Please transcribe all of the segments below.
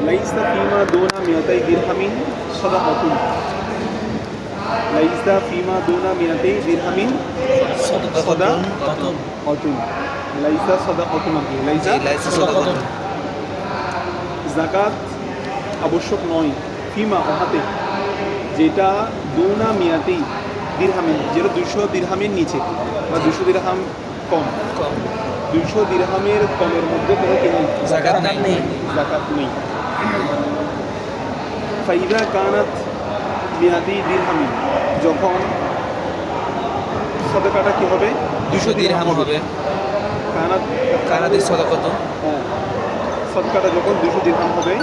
লাইসা ফিমা দুনা মিয়াতাই দিরহামিন সাদাকাতুন। লাইসা ফিমা দুনা মিয়াতাই দিরহামিন সাদাকাতুন। লাইসা সাদাকাতুন, লাইসা সাদাকাতুন। যাকাত আবশ্যক নয় ফিমা ওহাতে, যেটা দুনা মিয়াতেই দিরহামিন, যেটা 200 দিরহামের নিচে বা 200 দিরহাম কম। 200 দিরহামের কমের মধ্যে কোনো কি নেই, যাকাত নেই। যাকাত নেই। ফাইদা কানাত মিয়াতি দিরহামিন, যখন সাদাকাটা কি হবে, 200 দিরহাম হবে। কানাতের সাদাকাত, হ্যাঁ, সাদকাটা যখন 200 দিরহাম হবে,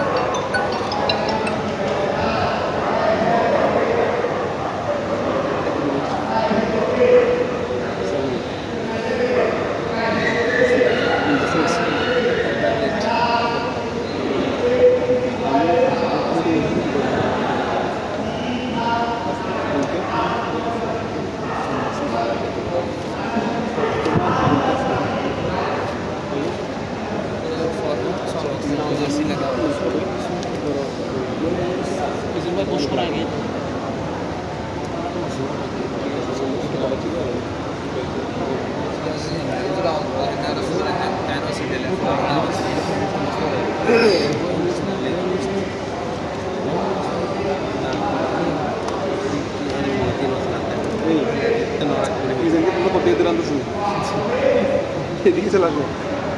এদিকে চলে আসবো,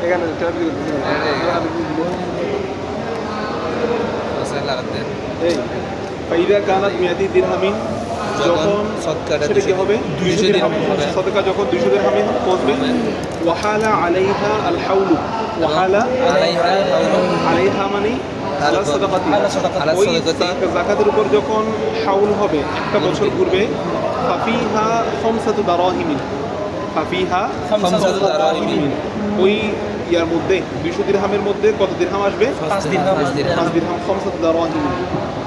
এখানে এই ফাইদা কানাত মিয়াতি দিরহামিন, যখন সেটা কি হবে, 200 দিরহাম হবে। সাদকা যখন 200 দিরহামিন পৌঁছবে, ওয়াহালা আলাইহা আল হাউলু, ওয়াহালা আলাইহা মানে আলা সাদাকাতি, ওই যাকাতের উপর যখন হাউল হবে, একটা বছর ঘুরবে, ফাফিহা খামসাতু দারাহিমিন, ফাফিহা খামসাতু দারাহিমিন, ওই ইয়ার মধ্যে 200 দিরহামের মধ্যে কত দিরহাম আসবে, 5 দিরহাম। খামসাতু দারাহিমিন,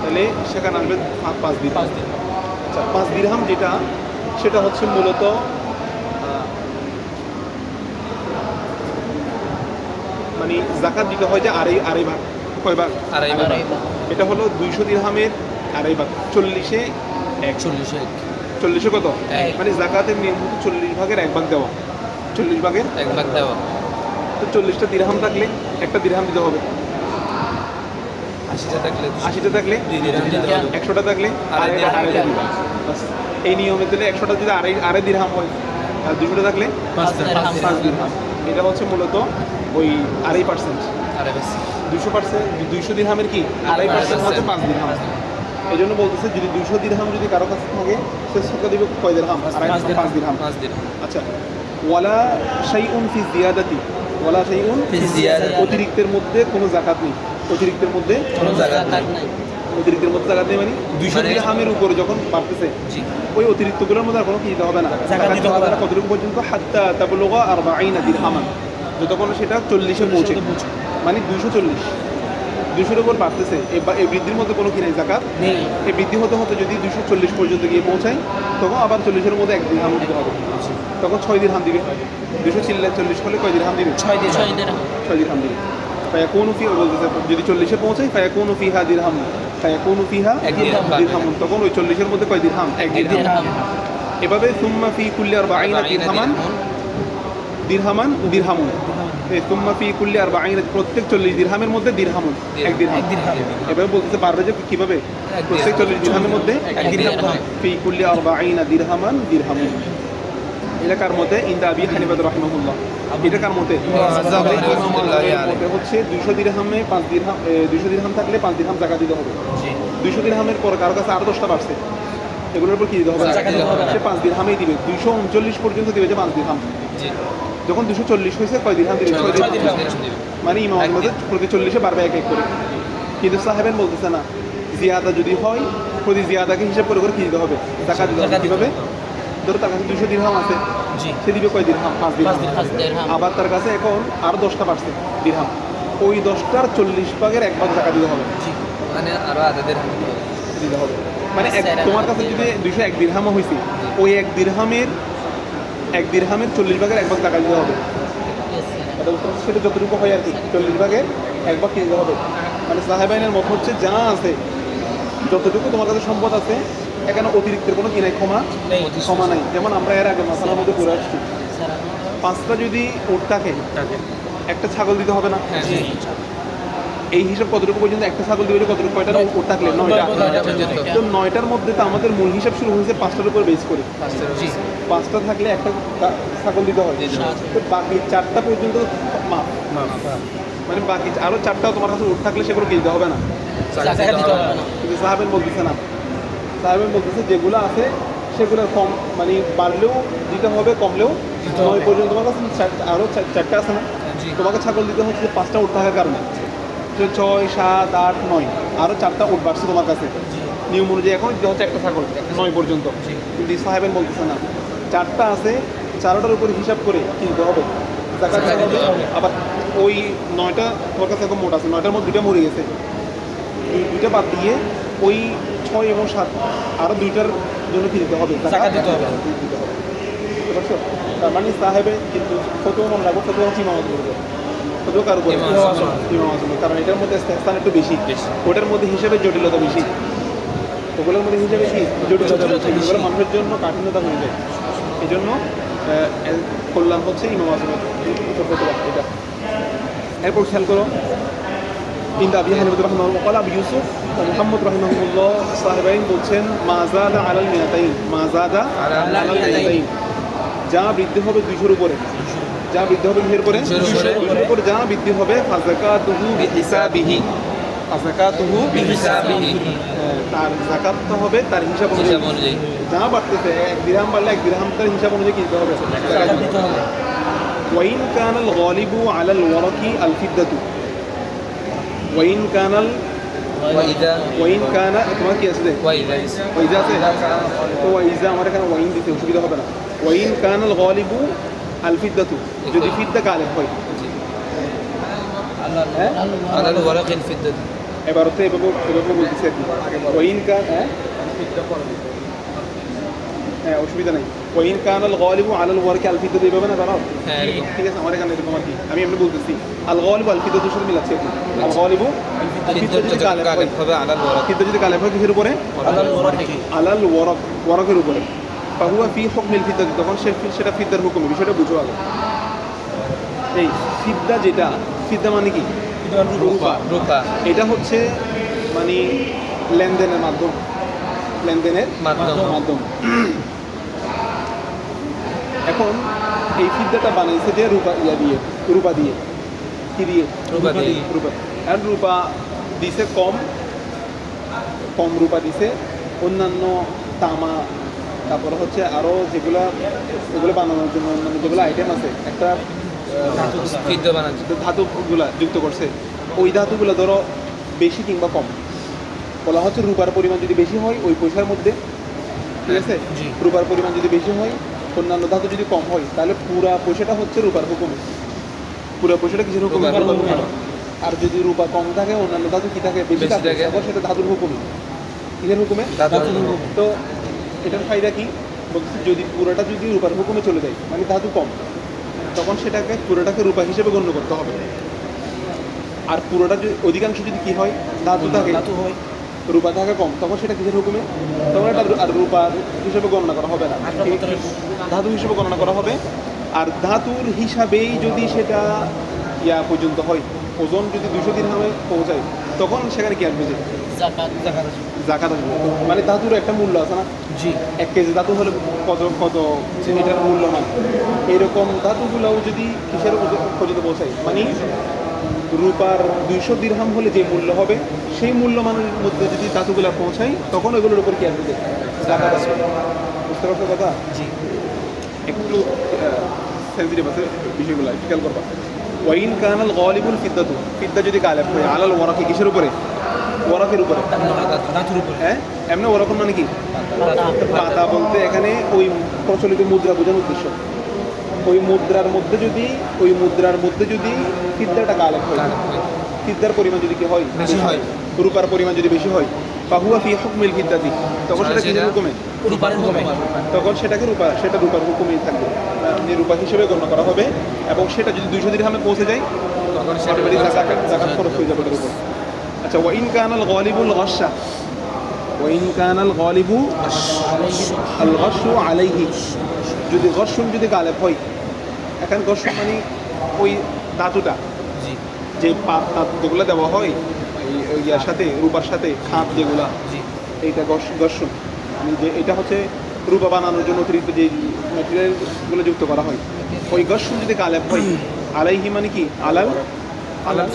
তাহলে সেখানে আসবে 5 দিরহাম। আচ্ছা, 5 দিরহাম যেটা, সেটা হচ্ছে মূলত মানে যাকাত দিতে হয় যে আড়াই ভাগ, কয় ভাগ, আড়াই ভাগ। এটা হলো 200 দিরহামের আড়াই ভাগ, 40-এ 1, 40-এ কত, মানে যাকাতের নিয়ম হতো 40 ভাগের 1 ভাগ দেওয়া, 40 ভাগের 1 ভাগ দেওয়া। তো 40টা দিরহাম থাকলে একটা দিরহাম দিতে হবে, 80টা থাকলে 100টা থাকলে আড়াই দিরহাম। এই নিয়মে দিলে 100টা যদি আড়াই দিরহাম হয়, আর 200টা থাকলে 5 দিরহাম। এটা হচ্ছে মূলত ওই 2.5%, 200 দিরহামের কি 2.5% হচ্ছে 5 দিরহাম। এই জন্য বলতেছে যদি 200 দিরহাম যদি কারো কাছে থাকে, সে সরকার দিবে কয় দিরহাম, 5 দিরহাম। আচ্ছা, ওয়ালা শাইউন ফি জিয়াদাতি, ওয়ালা শাইউন ফি জিয়াদাতি, অতিরিক্তের মধ্যে কোনো যাকাত নেই, অতিরিক্তের মধ্যে কোনো যাকাত নাই। অতিরিক্তের মধ্যে যাকাত নেই মানে 200 দিরহামের উপরে যখন বাড়তেছে, ওই অতিরিক্তগুলোর মধ্যে আর কোনো কি দিতে হবে না, যাকাত দিতে হবে না। কতটুকু পর্যন্ত, হাত্তা তাবলুগা 40 দিরহামান, যতক্ষণ সেটা 40-এ পৌঁছে, মানে 240-200-এর উপর বাড়তেছে, এই বৃদ্ধির মধ্যে কোনো কি নেই, যাকাত নেই। এই বৃদ্ধি হতে হতে যদি 240 পর্যন্ত গিয়ে পৌঁছায়, তখন আবার 40-এর মধ্যে 1 দিরহাম দিতে হবে, তখন 6 দিরহাম দিবে। 240 হলে কয় দিরহাম দিবে, 6 দিরহাম দিবে। ফায়াকুনু ফি, বলতেছে যদি 40-এ পৌঁছায়, ফায়াকুনু ফিহা দিরহাম, ফায়াকুনু ফিহা দিরহাম, তখন ওই 40-এর মধ্যে কয় দিরহাম, 1 দিরহাম। এভাবে সুম্মা ফি কুল্লি 40 দিরহামান দিরহামুন, সুম্মা ফি কুল্লি 40, প্রত্যেক 40 দিরহামের মধ্যে দিরহামুন, 1 দিরহাম। এভাবে বলতেছে পারবে যে কিভাবে, প্রত্যেক 40 দিরহামের মধ্যে 1 দিরহাম, ফি কুল্লি 40 দিরহামান দিরহামুন। এটা কার মতে, ইনদা আবি হানিফা রাহিমাহুল্লাহ। এটা কার মতে, মতে হচ্ছে 200 দিরহামে 5 দিরহাম, 200 দিরহাম থাকলে 5 দিরহাম যাকাত দিতে হবে। 200 দিরহামের পর কারো কাছে আরো 10টা বাড়ছে, এগুলোর উপর কি দিতে হবে, সে 5 দিরহামেই দিবে। 239 পর্যন্ত দিবে যে 5 দিরহাম। যখন 240 হয়েছে, কয় দিরহাম দিবে, 6 দিরহাম। মানে ইমামের মধ্যে প্রতি 40-এ বাড়বে 1 করে। কিন্তু সাহেবেন বলতেছে না, জিয়াদা যদি হয়, প্রতি জিয়াদাকে হিসাব করে কি দিতে হবে, যাকাত দিতে হবে। কিভাবে, ধরো তার কাছে 200 দিরহাম আছে, সে দিবে কয় দিরহাম, 5 দিরহাম। আবার তার কাছে এখন আরো 10টা বাড়ছে দিরহাম, ওই 10টার 40 ভাগের 1 ভাগ টাকা দিতে হবে, মানে আরো আধা দিরহাম দিতে হবে। মানে তোমার কাছে যদি 201 দিরহামও হয়েছে, ওই 1 দিরহামের 40 ভাগের 1 ভাগ টাকা দিতে হবে। সেটা যতটুকু হয় আর কি, 40 ভাগের 1 ভাগ কি দিতে হবে, মানে সাহেবাইনের মত হচ্ছে যা আছে যতটুকু তোমার কাছে সম্পদ আছে এখানে অতিরিক্তের কোনো কি নাই, ক্ষমা নাই। যেমন আমরা এর আগে মাসালার মধ্যে পড়ে আসছি, 5টা যদি উট থাকে একটা ছাগল দিতে হবে না? হ্যাঁ, এই হিসাব কতটুকু পর্যন্ত একটা ছাগল দিবে, কতটুকু কয়টা উট থাকলে? 9টা। তো 9টার মধ্যে তো আমাদের মূল হিসাব শুরু হয়েছে 5টার উপর বেস করে। 5টা থাকলে একটা ছাগল দিতে হবে, তো বাকি 4টা পর্যন্ত মাপ। মানে বাকি আরো 4টাও তোমার কাছে উট থাকলে সেগুলো দিতে হবে না। কিন্তু সাহাবেন বলতেছে না, সাহাবেন বলতেছে যেগুলো আছে সেগুলো কম, মানে বাড়লেও দিতে হবে, কমলেও 9 পর্যন্ত। তোমার কাছে আরো 4টা আছে না, তোমাকে ছাগল দিতে হচ্ছে 5টা উট থাকার কারণে। 6, 7, 8, 9 আরো 4টা উট বাড়ছে তোমার কাছে নিয়ম অনুযায়ী। এখন দিতে হচ্ছে একটা ছাগল 9 পর্যন্ত। কিন্তু সাহেবেন বলতেছে না, 4টা আছে, 4টার উপরে হিসাব করে কিনতে হবে, জাকাত দিতে হবে। আবার ওই 9টা তোমার কাছে এখন মোট আছে, 9টার মধ্যে 2টা মরে গেছে, 2টা বাদ দিয়ে ওই 6 এবং 7 আরো 2টার জন্য কিনতে হবে, জাকাত দিতে হবে। বুঝতে পারছো? তার মানে সাহেবে কিন্তু ফতোয়া মনে রাখবো, ফতোয়া হচ্ছে ইমামত করবে, ফতোয়া কার উপরে? ইমাম আজম। কারণ এটার মধ্যে স্থান একটু বেশি, ওটার মধ্যে হিসেবে জটিলতা বেশি, ওগুলোর মধ্যে হিসেবে কি জটিলতা বেশি, ওগুলো মানুষের জন্য কাঠিন্যতা হয়ে যায়। এই জন্য কল্যাণ হচ্ছে ইমাম আজমের ফতোয়া এটা। এরপর খেয়াল করো, ইন আবি হানিফা রাহিমাহুল্লাহ ক্বালা আবু ইউসুফ ওয়া মুহাম্মদ রাহিমাহুল্লাহ সাহেবাইন বলছেন মা যাদা আলাল মিয়াতাইন, মা যাদা আলাল মিয়াতাইন, যা বৃদ্ধি হবে 200-এর উপরে, যা বৃদ্ধি হবে কিসের উপরে? 200-এর উপরে যা বৃদ্ধি হবে ফাযাকাতুহু বিহিসাবিহি, ফাযাকাতুহু বিহিসাবিহি, তার যাকাতটা হবে তার হিসাব অনুযায়ী। যা বাড়তেছে 1 দিরহাম বাড়লে 1 দিরহাম তার হিসাব অনুযায়ী কিনতে হবে, যাকাত দিতে হবে। ওয়াইন কানাল গালিবু আলাল ওয়ারাকি আল ফিদ্দাতু, ওয়াইন কানাল ওয়াইন কানা, তোমার কি আছে? ওয়াইজা আছে, তো ওয়াইজা আমার এখানে ওয়াইন দিতে অসুবিধা হবে না। ওয়াইন কানাল গালিবু আল ফিদ্দাতু, যদি ফিদ্দা গালিব হয়, আলাল ওয়ারাকিল ফিদ্দাতু, এবারে তো এভাবে বলতেছি আর কি। ওয়াইন কান, হ্যাঁ অসুবিধা নাই। ওয়াইন কানাল গালিবু আলাল ওয়ারাকি আল ফিদ্দাতু, এভাবে না বানাও, ঠিক আছে? আমার এখানে এরকম আর কি, আমি এমনি বলতেছি আল গালিবু আল ফিদ্দাতুর সাথে মিলাচ্ছি আর কি। আল গালিবু ফিদ্দা যদি গালিব হবে, আলাল ওয়ারাক, ফিদ্দা যদি গালিব হয় কিসের উপরে? আলাল ওয়ারাক, ওয়ারাকের উপরে। ফাহুয়া ফি হুকমিল ফিদ্দা, তখন সেটা ফিদ্দার হুকুম, বিষয়টা বুঝো আগে। এই ফিদ্দা যেটা, ফিদ্দা মানে কি? রূপা। এটা হচ্ছে মানে লেনদেনের মাধ্যম, লেনদেনের মাধ্যম। এখন এই ফিদ্দাটা বানাইছে যে রূপা দিয়ে, কি দিয়ে? রূপা। আর রূপা দিছে কম রূপা দিছে, অন্যান্য তামা, তারপরে হচ্ছে আরও এগুলো বানানোর জন্য অন্যান্য যেগুলো আইটেম আছে, একটা ধাতুগুলা যুক্ত করছে। ওই ধাতুগুলো ধরো বেশি কিংবা কম, বলা হচ্ছে রূপার পরিমাণ যদি বেশি হয় ওই পয়সার মধ্যে, ঠিক আছে? রূপার পরিমাণ যদি বেশি হয়, অন্যান্য ধাতু যদি কম হয়, তাহলে পুরা পয়সাটা হচ্ছে রূপার হুকুমে, পুরা পয়সাটা কিসের হুকুমে? আর যদি রূপা কম থাকে, অন্যান্য ধাতু কি থাকে? বেশি থাকে, তখন সেটা ধাতুর হুকুমে, কিসের হুকুমে? তো এটার ফায়দা কি বলছি, যদি পুরোটা যদি রূপার হুকুমে চলে যায়, মানে ধাতু কম, তখন সেটাকে পুরোটাকে রূপা হিসেবে গণ্য করতে হবে। আর পুরোটা অধিকাংশ যদি কি হয়? ধাতু থাকে, রূপা থাকে কম, তখন সেটা কিসের হুকুমে? তখন এটা আর রূপার হিসেবে গণনা করা হবে না, ধাতু হিসেবে গণনা করা হবে। আর ধাতুর হিসাবেই যদি সেটা পর্যন্ত হয়, ওজন যদি 200 দিরহামে পৌঁছায়, তখন সেখানে কি আসবে? যে জাকাত আসবে। মানে ধাতুর একটা মূল্য আছে না? 1 কেজি ধাতু হলে কত এটার মূল্যমান। এইরকম ধাতুগুলোও যদি কিসের পর্যন্ত পৌঁছায়, মানে রূপার 200 দিরহাম হলে যে মূল্য হবে, সেই মূল্যমানের মধ্যে যদি ধাতুগুলো পৌঁছায়, তখন ওগুলোর উপর কি আসবে? জাকাত আসবে। বুঝতে পারছো কথা? একটু সেন্সিটিভ আছে বিষয়গুলো, খেয়াল করবা। ওয়াইন কানাল গালিবুল ফিদ্দাতু, ফিদ্দা যদি গালিব হয় আলাল ওয়ারাকি, কিসের উপরে? ওয়ারাকের উপরে, হ্যাঁ। এমনি ওয়ারাক মানে কি? পাতা বলতে এখানে ওই প্রচলিত মুদ্রা বোঝানোর উদ্দেশ্য। ওই মুদ্রার মধ্যে যদি ফিদ্দাটা গালিব হয়, ফিদ্দার পরিমাণ যদি কি হয়? বেশি হয়, রূপার পরিমাণ যদি বেশি হয়, ফাহুয়া ফি হুকমিল ফিদ্দাতি, তখন সেটা কিসের হুকুমে? রূপার হুকুমে। তখন সেটাকে রূপার হুকুমেই থাকবে, রূপা হিসেবে গণ্য করা হবে। এবং সেটা যদি 200 দিরহামে পৌঁছে যায়, তখন সেটা জাকাত খরচ হয়ে যাবে ওটার উপর। আচ্ছা ওয়াইন কানাল গালিবুল গাশা ওয়াইন কানাল গালিবু আল গাশু আলাইহি যদি গশুন যদি গালেব হয় এখন গশুন মানে ওই ধাতুটা জি যে পাত যেগুলো দেওয়া হয় ওই ইয়ার সাথে রূপার সাথে খাপ যেগুলা জি এইটা গশুন মানে যে এটা হচ্ছে রূপা বানানোর জন্য অতিরিক্ত যে ম্যাটেরিয়ালগুলো যুক্ত করা হয় ওই গশুন যদি গালেব হয় আলাইহি মানে কি আলাল আলাল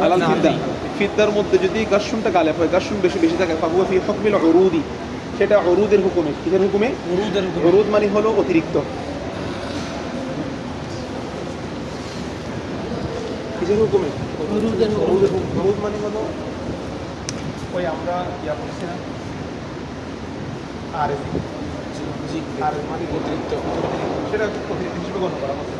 আলাল ফিদ্দা ফিদ্দার মধ্যে যদি গাশুনটা গালেব হয় গাশুন বেশি বেশি থাকে ফাহুয়া ফি হুকমিল উরুদি সেটা উরুদের হুকুমে কিসের হুকুমে উরুদের উরুদ মানে হলো অতিরিক্ত কিসের হুকুমে উরুদ মানে হলো ওই আমরা ইয়া বলছি না আর জি আর মানে অতিরিক্ত সেটা অতিরিক্ত হিসেবে গণ্য করা হবে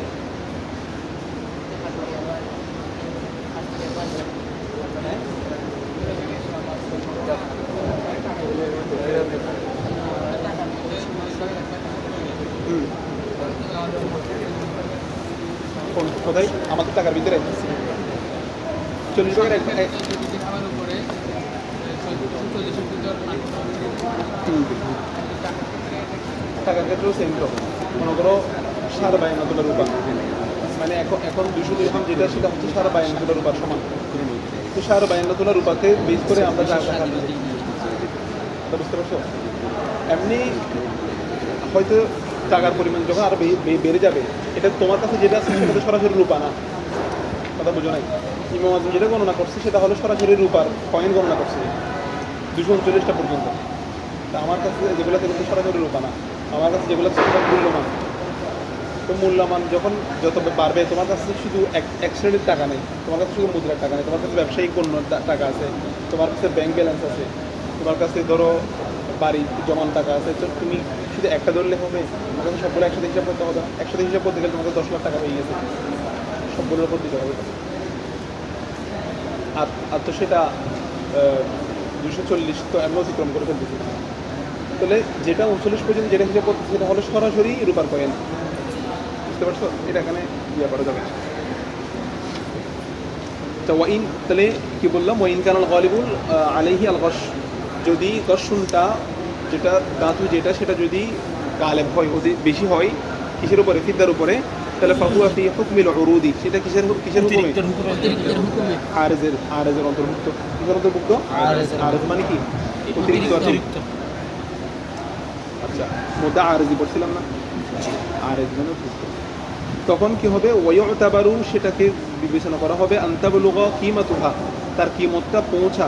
কোথায় আমাদের টাকার ভিতরে 40 টাকার টাকার ক্ষেত্রেও সেম তো মনে করো 52 রূপা মানে এখন 200 দিরহাম যেটা সেটা হচ্ছে 52 রূপার সমান তো 52 রূপাকে বেস করে আমরা যা টাকা দিই বুঝতে পারছো এমনি হয়তো টাকার পরিমাণ যখন আরো বেড়ে যাবে এটা তোমার কাছে যেটা আছে সেটা তো সরাসরি রূপা না কথা বুঝো নাই ইমাম আজম যেটা গণনা করছে সেটা হলো সরাসরি রূপার কয়েন গণনা করছে 239টা পর্যন্ত তা আমার কাছে যেগুলো কিন্তু সরাসরি রূপা না আমার কাছে যেগুলো মূল্যমান তো মূল্যমান যখন যত বাড়বে তোমার কাছে শুধু এক শ্রেণীর টাকা নেই তোমার কাছে শুধু মুদ্রার টাকা নেই তোমার কাছে ব্যবসায়িক পণ্য টাকা আছে তোমার কাছে ব্যাংক ব্যালেন্স আছে তোমার কাছে ধরো বাড়ি জমান টাকা আছে তো তুমি শুধু একটা ধরলে হবে তোমার কাছে সবগুলো একসাথে হিসাব করতে হবে একসাথে হিসাব করতে গেলে তোমাকে 10 লাখ টাকা হয়ে গেছে সবগুলোর উপর দিতে হবে আর তো সেটা 240 তো এমন অতিক্রম করে ফেলতেছে তাহলে যেটা 39 পর্যন্ত যেটা হিসাব করতেছে সেটা হলো সরাসরি রূপার কয়েন বুঝতে পারছো এটা এখানে ইয়ে করা যাবে তো ওয়াইন তাহলে কি বললাম ওয়াইন কানাল গালিবুল আলাইহি আল গশ যদি গশুনটা যেটা ধাতু যেটা সেটা যদি গালেব হয় বেশি হয় কিসের উপরে ফিদ্দার উপরে তাহলে ফাহুয়া ফি হুকমিল উরুদি সেটা কিসের হুকুমে আরজের অন্তর্ভুক্ত কিসের অন্তর্ভুক্ত আরজ মানে কি অতিরিক্ত আচ্ছা মুদ্দা আরজি পড়ছিলাম না আরজ মানে অতিরিক্ত তখন কি হবে ওয়ায়ুতাবারু সেটাকে বিবেচনা করা হবে আনতাবলুগা কিমাতুহা তার কিমতটা পৌঁছা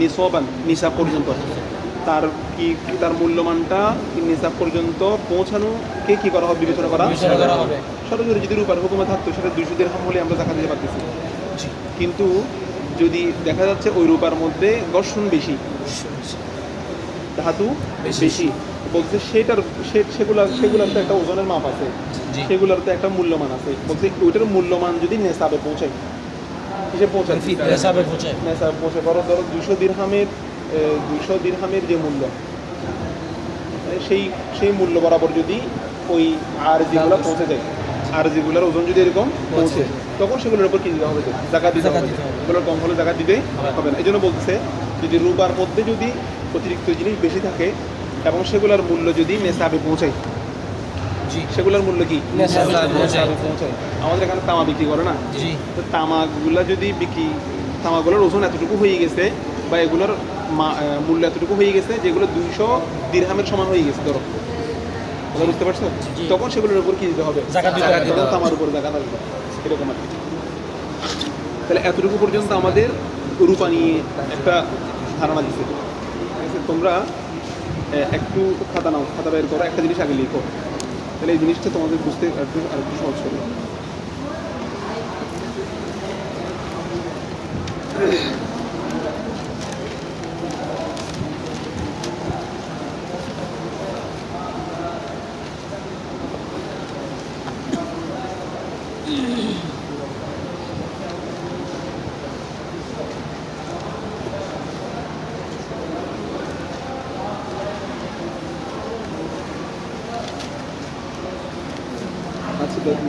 নিসাবান নিসাব পর্যন্ত তার তার মূল্যমানটা নিসাব পর্যন্ত পৌঁছানোকে কি করা হবে বিবেচনা করা হবে সরাসরি যদি রূপার হুকুমে থাকতো সেটা 200 দিরহাম হলে আমরা জাকাত দিতে পারতেছি কিন্তু যদি দেখা যাচ্ছে ওই রূপার মধ্যে গর্ষণ বেশি ধাতু বেশি বলতে সেগুলার তো একটা ওজনের মাপ আছে সেগুলোর তো একটা মূল্যমান আছে বলতে ওইটার মূল্যমান যদি নেসাবে পৌঁছায় কিসে পৌঁছায় নেসাবে পৌঁছে ধরো 200 দিরহামের যে মূল্য সেই মূল্য বরাবর যদি ওই আর যেগুলো পৌঁছে যায় আর যেগুলোর ওজন যদি এরকম পৌঁছে তখন সেগুলোর উপর কি দিতে হবে জাকাত দিতে হবে এগুলোর কম হলে জাকাত দিতে হবে না এই জন্য বলতেছে যদি রূপার মধ্যে যদি অতিরিক্ত জিনিস বেশি থাকে এবং সেগুলোর মূল্য যদি নেসাবে পৌঁছায় সেগুলোর মূল্য কি পৌঁছায় আমাদের এখানে তামা বিক্রি করে না তো তামাগুলা যদি তামাগুলোর ওজন এতটুকু হয়ে গেছে বা এগুলোর মূল্য এতটুকু হয়ে গেছে যেগুলো 200 দিরহামের সমান হয়ে গেছে ধরো বুঝতে পারছো তখন সেগুলোর উপর কি দিতে হবে তামার উপর জাকাত আসবে এরকম আর কি তাহলে এতটুকু পর্যন্ত আমাদের রূপা নিয়ে একটা ধারণা দিচ্ছে তোমরা একটু খাতা নাও খাতা বের করো একটা জিনিস আগে লিখো তাহলে এই জিনিসটা তোমাদের বুঝতে আরেকটু সহজ হবে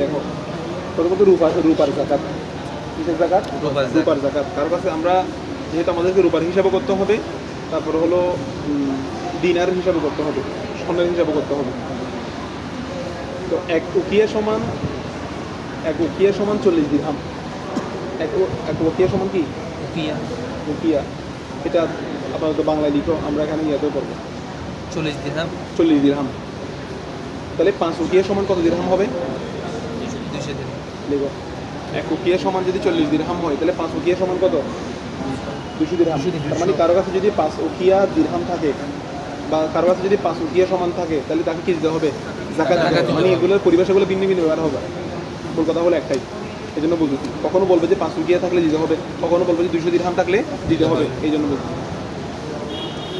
দেখো প্রথমত রূপার জাকাত কিসের জাকাত রূপার জাকাত কারো কাছে আমরা যেহেতু আমাদেরকে রূপার হিসাবে করতে হবে, তারপরে হলো দিনারের হিসাবে করতে হবে, স্বর্ণের হিসাবে করতে হবে। তো এক উকিয়া সমান 40 দিরহাম। এক উকিয়া সমান কি? উকিয়া উকিয়া, এটা আপাতত বাংলায় লিখো, আমরা এখানে ইয়াতেও করবো 40 দিরহাম 40 দিরহাম। তাহলে 5 উকিয়া সমান কত দিরহাম হবে? 200 দিরহাম। লিখো, এক উকিয়া সমান যদি 40 দিরহাম হয়, তাহলে 5 উকিয়া সমান কত? 200 দিরহাম। তার মানে কারো কাছে যদি 5 উকিয়া দিরহাম থাকে, বা কারো কাছে যদি 5 উকিয়া সমান থাকে, তাহলে তাকে কি দিতে হবে? জাকাত দিতে হবে। মানে এগুলোর পরিভাষাগুলো ভিন্ন ভিন্ন ব্যবহার হবে, মূল কথা হলো একটাই। এই জন্য বুঝুছি, কখনো বলবে যে 5 উকিয়া থাকলে দিতে হবে, কখনো বলবে যে 200 দিরহাম থাকলে দিতে হবে, এই জন্য বুঝুছি।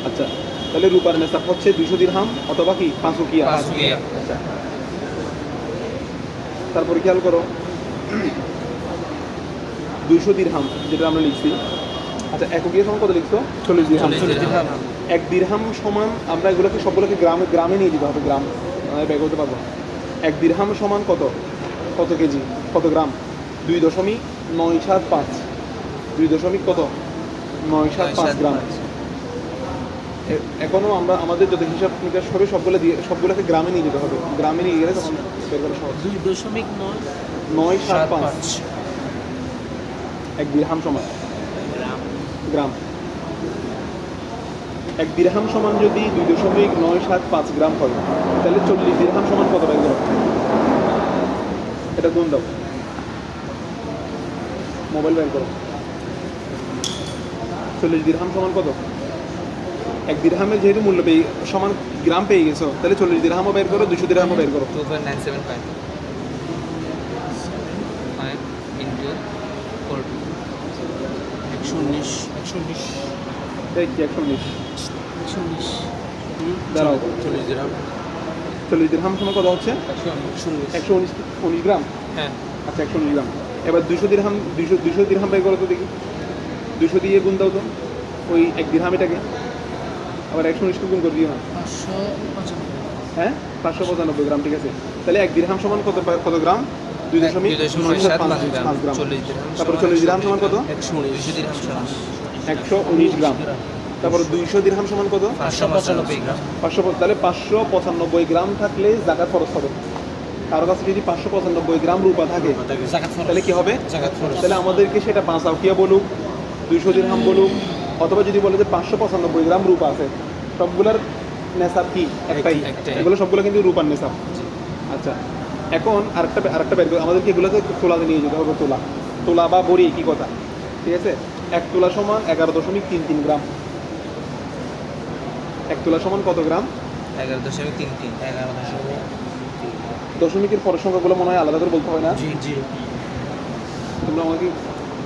আচ্ছা, তাহলে রূপার নেশাব হচ্ছে 200 দিরহাম অথবা কি 5 উকিয়া। 5 উকিয়া। আচ্ছা, তারপরে খেয়াল করো 200 দিরহাম যেটা আমরা লিখছি। আচ্ছা, এক উকিয়া সমান কত লিখছো? 40 দিরহাম। 40 দিরহাম। এক দিরহাম সমান, আমরা এগুলোকে সবগুলোকে গ্রামে নিয়ে যেতে হবে, গ্রাম ব্যয় করতে পারবো। এক দিরহাম সমান কত কেজি, কত গ্রাম? 2.975। 2.975 গ্রাম। এখনো আমরা আমাদের যত হিসাব নিকাশ হবে সবগুলোকে গ্রামে নিয়ে যেতে হবে, গ্রামে নিয়ে গেলে তখন বের করা সহজ। 2.975 এক দিরহাম সমান গ্রাম। এক দিরহাম সমান যদি 2.975 গ্রাম হয়, তাহলে 40 দিরহাম সমান কত বের করো? এটা গুণ দাও, মোবাইল বের করো। 40 দিরহাম সমান কত? এক দিরহামের যেহেতু মূল্য পেয়ে সমান গ্রাম পেয়ে গেছো, তাহলে 40 দিরহামও বের করো, 200 দিরহামও বের করো। 2.975 5 into 4 119 এই কি 119 দাঁড়াও, 40 দিরহাম 40 দিরহাম সমান কত হচ্ছে? 119 গ্রাম। হ্যাঁ। আচ্ছা, 119 গ্রাম। এবার 200 দিরহাম বের করো তো দেখি, 200 দিয়ে গুণ দাও তো ওই এক দিরহাম এটাকে, আবার 119কে গুণ করে দিও না। 595 হ্যাঁ, 595 গ্রাম, ঠিক আছে। তাহলে এক দিরহাম সমান কত গ্রাম? 2.975 গ্রাম। 40 দিরহাম। তারপর 40 দিরহাম সমান কত? 200 দিরহাম সমান 119 গ্রাম। তারপর 200 দিরহাম সমান কত? 595 গ্রাম। 500, তাহলে 595 গ্রাম থাকলে জাকাত খরচ হবে। কারো কাছে যদি 595 গ্রাম রূপা থাকে, জাকাত ফরজ। তাহলে কি হবে? জাকাত ফরজ। তাহলে আমাদেরকে সেটা 5 আউকিয়া বলুক, 200 দিরহাম বলুক, অথবা যদি বলে যে 595 গ্রাম রূপা আছে, সবগুলোর নেশাব কি? একটাই। একটাই। এগুলো সবগুলো কিন্তু রূপার নেশাব। আচ্ছা, এখন আরেকটা বের করে আমাদেরকে এগুলোকে তোলাতে নিয়ে যেতে হবে। তোলা বা বড়ি কি কথা, ঠিক আছে? এক তোলা সমান 11.33 গ্রাম। এক তোলা সমান কত গ্রাম? 11.33 দশমিকের পরের সংখ্যাগুলো মনে হয় আলাদা করে বলতে হয় না? জি তোমরা আমাকে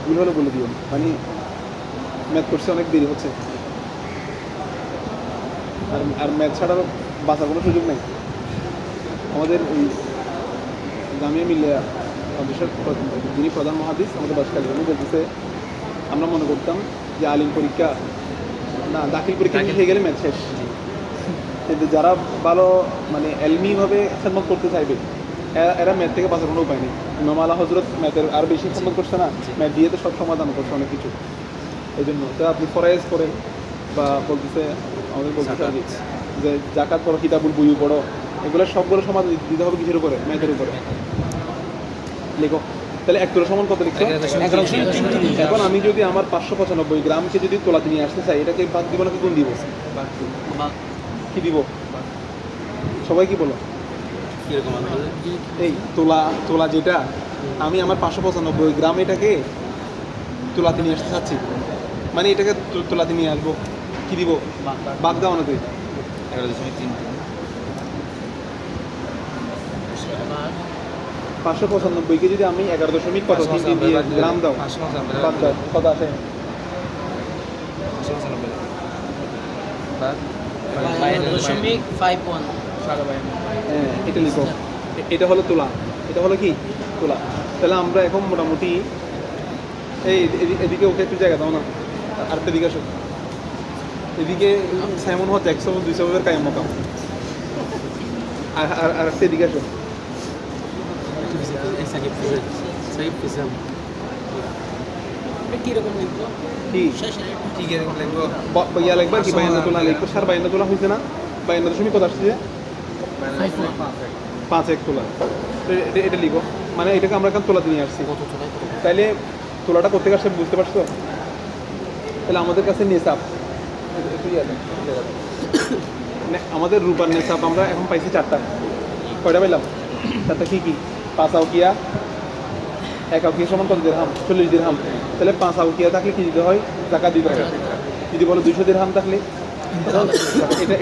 ভুল হলে বলে দিও, মানে ম্যাথ করছে অনেক দেরি হচ্ছে, আর ম্যাথ ছাড়া বাঁচার কোনো সুযোগ নেই। আমাদের ওই জামিয়া মিলিয়া অফিসের যিনি প্রধান মহাদিস আমাদের বাসকালী, উনি বলতেছে আমরা মনে করতাম যে আলিম পরীক্ষা না, দাখিল পরীক্ষা হয়ে গেলে ম্যাথ শেষ। কিন্তু যারা ভালো মানে এলমিভাবে খেদমত করতে চাইবে, এরা ম্যাথ থেকে বাঁচার কোনো উপায় নেই। ইমাম আলা হজরত ম্যাথের আর বেশি খেদমত করছে না, ম্যাথ দিয়ে তো সব সমাধান করছে অনেক কিছু। এই জন্য তো আপনি ফরাইজ করেন বা বলতেছে আমাদের বলতেছে আর কি, যে জাকাত পড়ো, কিতাবুল বুয়ু পড়ো, এগুলো সবগুলো সমাধান দিতে হবে কিসের উপরে? ম্যাথের উপরে। লেখো, তাহলে এক তোলা সমান কত লিখছো? 11.33 এখন আমি যদি আমার 595 গ্রামকে যদি তোলাতে নিয়ে আসতে চাই, এটাকে বাদ দিব নাকি গুণ দিব? কি দিব? সবাই কি বলো? কিরকম আন্দাজে? এই তোলা যেটা আমি আমার 595 গ্রাম এটাকে তোলাতে নিয়ে আসতে চাচ্ছি, মানে এটাকে তোলাতে নিয়ে আসবো, কি দিব? বাদ দাও না তুই। 11.33 595কে যদি আমি 11.33 দিয়ে গ্রাম দাও, বাদ দাও, কত আসে? 5.51 হ্যাঁ, এটা লিখো। এটা হলো তোলা, এটা হলো কি? তোলা। তাহলে আমরা এখন মোটামুটি এই এদিকে ওকে একটু জায়গা দাও না, আর একটা দিকে আসো। এদিকে সেমন হচ্ছে 100-200 কায়াম মকাম, আর একটা এদিকে আসো। এটা কিরকম লিখবো কি শেষে ঠিক এরকম লিখবো ইয়া লিখবা কি বায়ান্না তোলা লিখবো সার বায়ান্না তোলা হয়েছে না 52 কত আসছে 5 তোলা এটা লিখো মানে এটাকে আমরা এখন তোলাতে নিয়ে আসছি তাইলে তোলাটা করতে আসছে বুঝতে পারছো তাহলে আমাদের কাছে নেশাব মানে আমাদের রূপার নেশাব আমরা এখন পাইছি 4টা কয়টা পেলাম 4টা কি 5 আউকিয়া 1 আউকিয়া সমান কত দিরহাম 40 দিরহাম তাহলে 5 আউকিয়া থাকলে কি দিতে হয় যাকাত দিতে হয় যদি বলো 200 দিরহাম থাকলে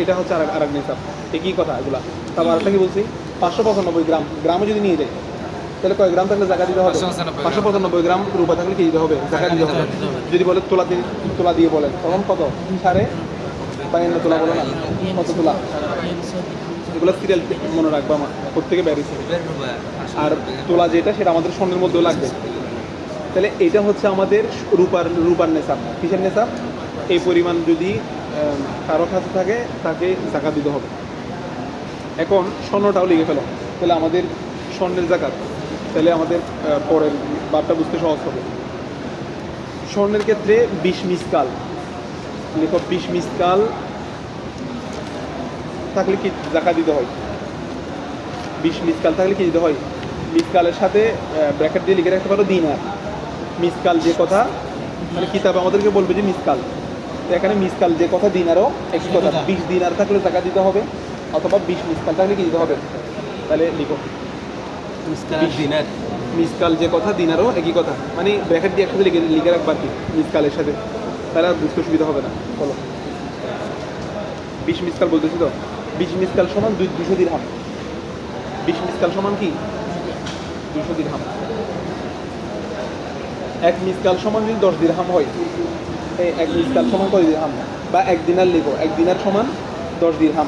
এটা হচ্ছে আরেক নেশাব একই কথা এগুলা তারপর আরেকটা কি বলছি 595 গ্রাম গ্রামে যদি নিয়ে যায় তাহলে কয় গ্রাম থাকলে জায়গা দিতে হবে 595 গ্রাম রূপা থাকলে কি দিতে হবে জায়গা দিতে হবে যদি বলে তোলা দিয়ে বলেন তখন কত 52 তোলা বলো না কত তোলা এগুলো সিরিয়াল মনে রাখবো আমার প্রত্যেকে বেরিয়েছে আর তোলা যেটা সেটা আমাদের স্বর্ণের মধ্যেও লাগবে তাহলে এটা হচ্ছে আমাদের রূপার নেশাব কিসের নেশাব এই পরিমাণ যদি কারো কাছে থাকে তাকে জাকাত দিতে হবে এখন স্বর্ণটাও লিখে ফেলো তাহলে আমাদের স্বর্ণের জাকাত তাহলে আমাদের পরের বারটা বুঝতে সহজ হবে স্বর্ণের ক্ষেত্রে 20 মিসকাল লেখো 20 মিসকাল থাকলে কি জাকাত দিতে হয় 20 মিসকাল থাকলে কি দিতে হয় মিসকালের সাথে ব্র্যাকেট দিয়ে লিখে রাখতে পারো দিনার মিসকাল যে কথা মানে কিতাব আমাদেরকে বলবে যে মিসকাল তো এখানে মিসকাল যে কথা দিনারও একই কথা 20 দিনার থাকলে জাকাত দিতে হবে অথবা 20 মিসকাল থাকলে কি দিতে হবে তাহলে লিখো মিসকাল যে কথা দিনারও একই কথা মানে ব্র্যাকেট দিয়ে একসাথে লিখে রাখবার কি মিসকালের সাথে তাহলে আর বুঝতে সুবিধা হবে না বলো 20 মিসকাল বলতেছি তো 20 মিসকাল সমান 200 দিরহাম 20 মিসকাল সমান কি 200 দিরহাম 1 মিসকাল সমান যদি 10 দিরহাম হয় এই 1 মিসকাল সমান কত দিরহাম বা 1 দিনার লিখো 1 দিনার সমান 10 দিরহাম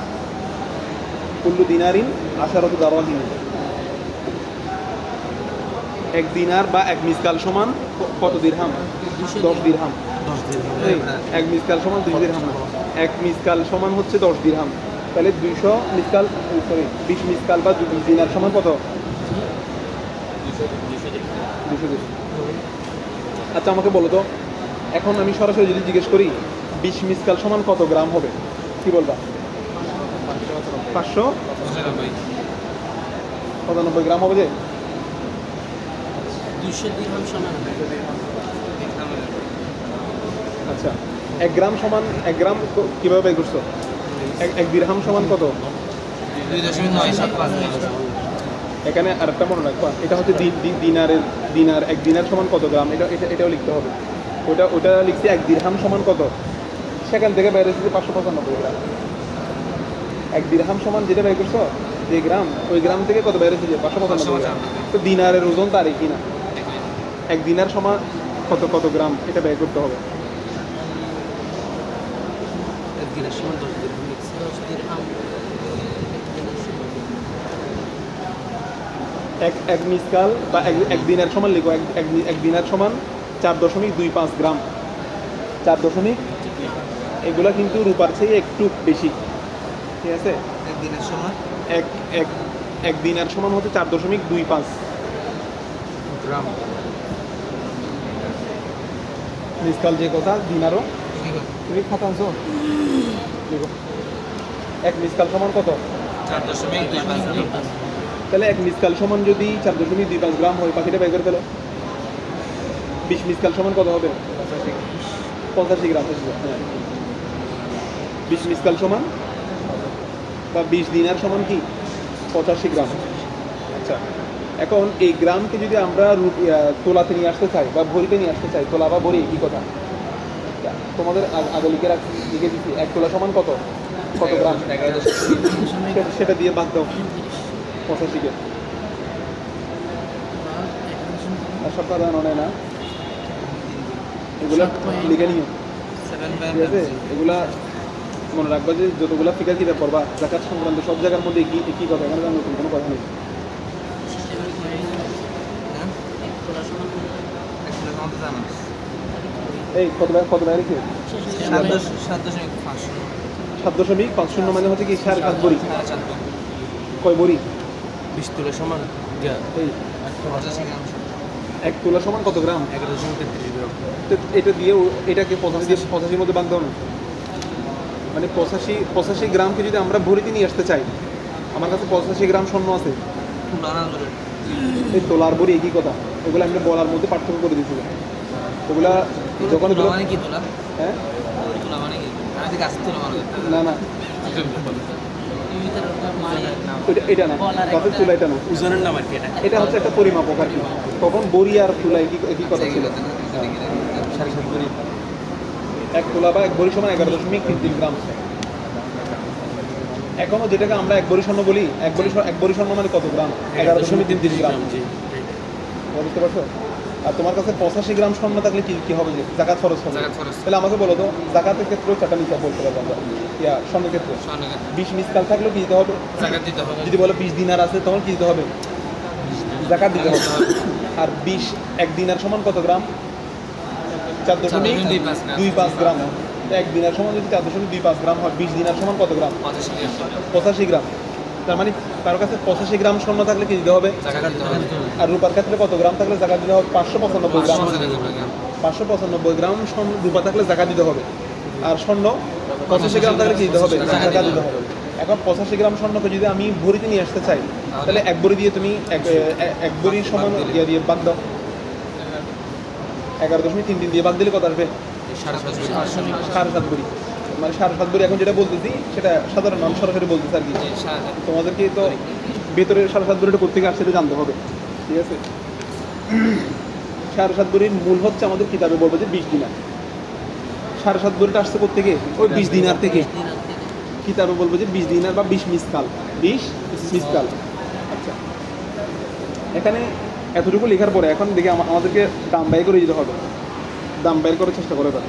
কুল্লু দিনারিন 10 দারাহিম 1 দিনার বা 1 মিসকাল সমান কত দিরহাম 10 দিরহাম 1 মিসকাল সমান 2 দিরহাম না 1 মিসকাল সমান হচ্ছে 10 দিরহাম তাহলে 200 মিসকাল 20 মিসকাল বা 2 দিনার সমান কত 200 দিরহাম আচ্ছা আমাকে বলো তো এখন আমি সরাসরি যদি জিজ্ঞেস করি 20 মিসকাল সমান কত গ্রাম হবে কি বলবা 595 গ্রাম হবে যে 200 দিরহাম সমান আচ্ছা 1 গ্রাম সমান 1 গ্রাম কিভাবে বের করছো 1 দিরহাম সমান কত 2.975 এখানে আরেকটা মনে রাখবা এটা হচ্ছে দিনার 1 দিনার সমান কত গ্রাম এটাও লিখতে হবে ওটা লিখছি 1 দিরহাম সমান কত সেখান থেকে বের হয়েছে 595 গ্রাম 1 দিরহাম সমান যেটা বের করছো যে গ্রাম ওই গ্রাম থেকে কত বের হয়েছে 595 গ্রাম তো দিনারের ওজন তার কি না 1 দিনার সমান কত গ্রাম এটা বের করতে হবে 1 দিনের সমান 10 দিরহাম 10 দিরহাম এক মিসকাল বা 1 দিনের সমান লিখো 1 দিনের সমান 4.25 গ্রাম 4 এগুলা কিন্তু রূপার চেয়ে একটু বেশি ঠিক আছে 1 দিনের সমান এক দিনের সমান হচ্ছে 4.25 গ্রাম মিসকাল যে কথা দিনারও তুমি খাতা আনছো দেখো 1 মিসকাল সমান কত 4.25 গ্রাম তাহলে 1 মিসকাল সমান যদি 4.25 গ্রাম হয় বাকিটা বের করে ফেলো 20 মিসকাল সমান কত হবে 85 গ্রাম হ্যাঁ 20 মিসকাল সমান বা 20 দিনার সমান কি 85 গ্রাম আচ্ছা এখন এই গ্রামকে যদি আমরা তোলাতে নিয়ে আসতে চাই বা ভরিতে নিয়ে আসতে চাই তোলা বা ভরি কি কথা তোমাদের আগে লিখে দিচ্ছি 1 তোলা সমান কত গ্রাম সেটা দিয়ে বাদ দাও 85 আর সপ্তাহ দান নেয় না এগুলা লিখে নিও ঠিক আছে এগুলা মনে রাখবা যে যতগুলা ফিগার কিতাব পড়বা জাকাত সংক্রান্ত সব জায়গার মধ্যে একই কথা এখানে নতুন কোনো কথা নেই এই কত টাকা রেখে 7.50 মানে হচ্ছে কি 7.5 বড়ি কয় বড়ি 20 তোলা সমান এই 1 তোলা সমান কত গ্রাম? 11.33 গ্রাম। তো এটা দিয়ে এটাকে 85 মধ্যে বাঁধতে হবে। মানে 85 গ্রামকে যদি আমরা ভরিতে নিয়ে আসতে চাই, আমার কাছে 85 গ্রাম স্বর্ণ আছে, এই তোলার বড়ি একই কথা, এগুলো আমি বলার মধ্যে পার্থক্য করে দিয়েছিল। ওগুলা যখন তোলা মানে কি তোলা? হ্যাঁ তোলা মানে কি? আমি তো গাছের তোলা মানে করতে না না মানে এটা না, গাছের তুলা এটা না, ওজনের নাম আর কি এটা। এটা হচ্ছে একটা পরিমাপক আর কি। তখন বড়ি আর তুলা একই কথা ছিল। 7.5 ভরি। 1 তোলা বা 1 ভরি সমান 11.33 গ্রাম। এখনো যেটাকে আমরা 1 ভরি স্বর্ণ বলি, 1 ভরি স্বর্ণ মানে কত গ্রাম? 11.33 গ্রাম। জি। বুঝতে পারছো? আর তোমার কাছে 85 গ্রাম স্বর্ণ থাকলে কি হবে? যে জাকাত ফরজ হবে। জাকাত ফরজ। তাহলে আমাকে বলো তো, জাকাতের ক্ষেত্রেও 4টা নিসাব বলতে পারবো আমরা, স্বর্ণের ক্ষেত্রে 20 মিসকাল থাকলেও কি দিতে হবে? জাকাত দিতে হবে। যদি বলো 20 দিনার আছে, তখন কি দিতে হবে? জাকাত দিতে হবে। আর 1 দিনার সমান কত গ্রাম? 4.25 গ্রাম। 1 দিনার সমান যদি 4.25 গ্রাম হয়, 20 দিনার সমান কত গ্রাম? 85 গ্রাম। তার মানে কারো কাছে 85 গ্রাম স্বর্ণ থাকলে কি দিতে হবে? জাকাত দিতে হবে। আর রূপার ক্ষেত্রে কত গ্রাম থাকলে জাকাত দিতে হবে? 595 গ্রাম। 595 গ্রাম স্বর্ণ রূপা থাকলে জাকাত দিতে হবে। আর স্বর্ণ 85 গ্রাম থাকলে কি দিতে হবে? জাকাত দিতে হবে। এখন 85 গ্রাম স্বর্ণকে যদি আমি ভরিতে নিয়ে আসতে চাই, তাহলে 1 ভরি দিয়ে তুমি 1 ভরির সমান দিয়ে বাদ দাও। 11.33 দিয়ে বাদ দিলে কত আসবে? 7.5 ভরি। মানে 7.5 ভরি। এখন যেটা বলতেছি সেটা সাধারণ নাম, সরাসরি বলতেছি আর কি। তোমাদেরকে তো ভেতরে 7.5 ভরিটা কোথেকে আসছে সেটা জানতে হবে, ঠিক আছে? 7.5 ভরির মূল হচ্ছে আমাদের কিতাবে বলবো যে 20 দিনার। 7.5 ভরিটা আসছে কোথেকে? ওই 20 দিনার থেকে। কিতাবে বলবো যে 20 দিনার বা 20 মিসকাল। 20 মিসকাল। আচ্ছা, এখানে এতটুকু লেখার পরে এখন দেখি আমাদেরকে দাম ব্যয় করে দিতে হবে। দাম বের করার চেষ্টা করে তার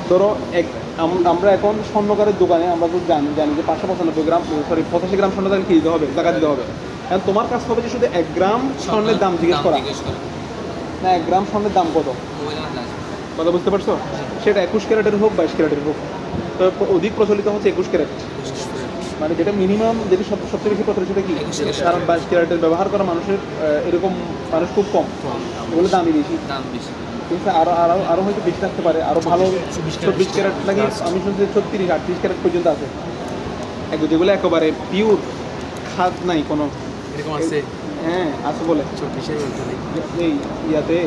ধরো আমরা এখন স্বর্ণকারের দোকানে আমরা তো জানি যে 595 গ্রাম 85 গ্রাম স্বর্ণ তাহলে কি দিতে হবে? টাকা দিতে হবে। এখন তোমার কাজ হবে যে শুধু 1 গ্রাম স্বর্ণের দাম জিজ্ঞেস করা। না, 1 গ্রাম স্বর্ণের দাম কত? কথা বুঝতে পারছো? সেটা 21 ক্যারেটের হোক 22 ক্যারেটের হোক, তো অধিক প্রচলিত হচ্ছে 21 ক্যারেট। মানে যেটা মিনিমাম, যেটা সবচেয়ে বেশি প্রচলিত সেটা কি? কারণ 22 ক্যারেটের ব্যবহার করা মানুষের এরকম মানুষ খুব কম, এগুলো দামই বেশি। কিন্তু আরো হয়তো বেশি থাকতে পারে, আরো ভালো 24 ক্যারেট নাকি আমি শুনছি 36-38 ক্যারেট পর্যন্ত আছে, যেগুলো একেবারে পিওর, খাদ নাই কোনো। এরকম আছে? হ্যাঁ আছে বলে 24-এর মধ্যে নেই। এই ইয়াতে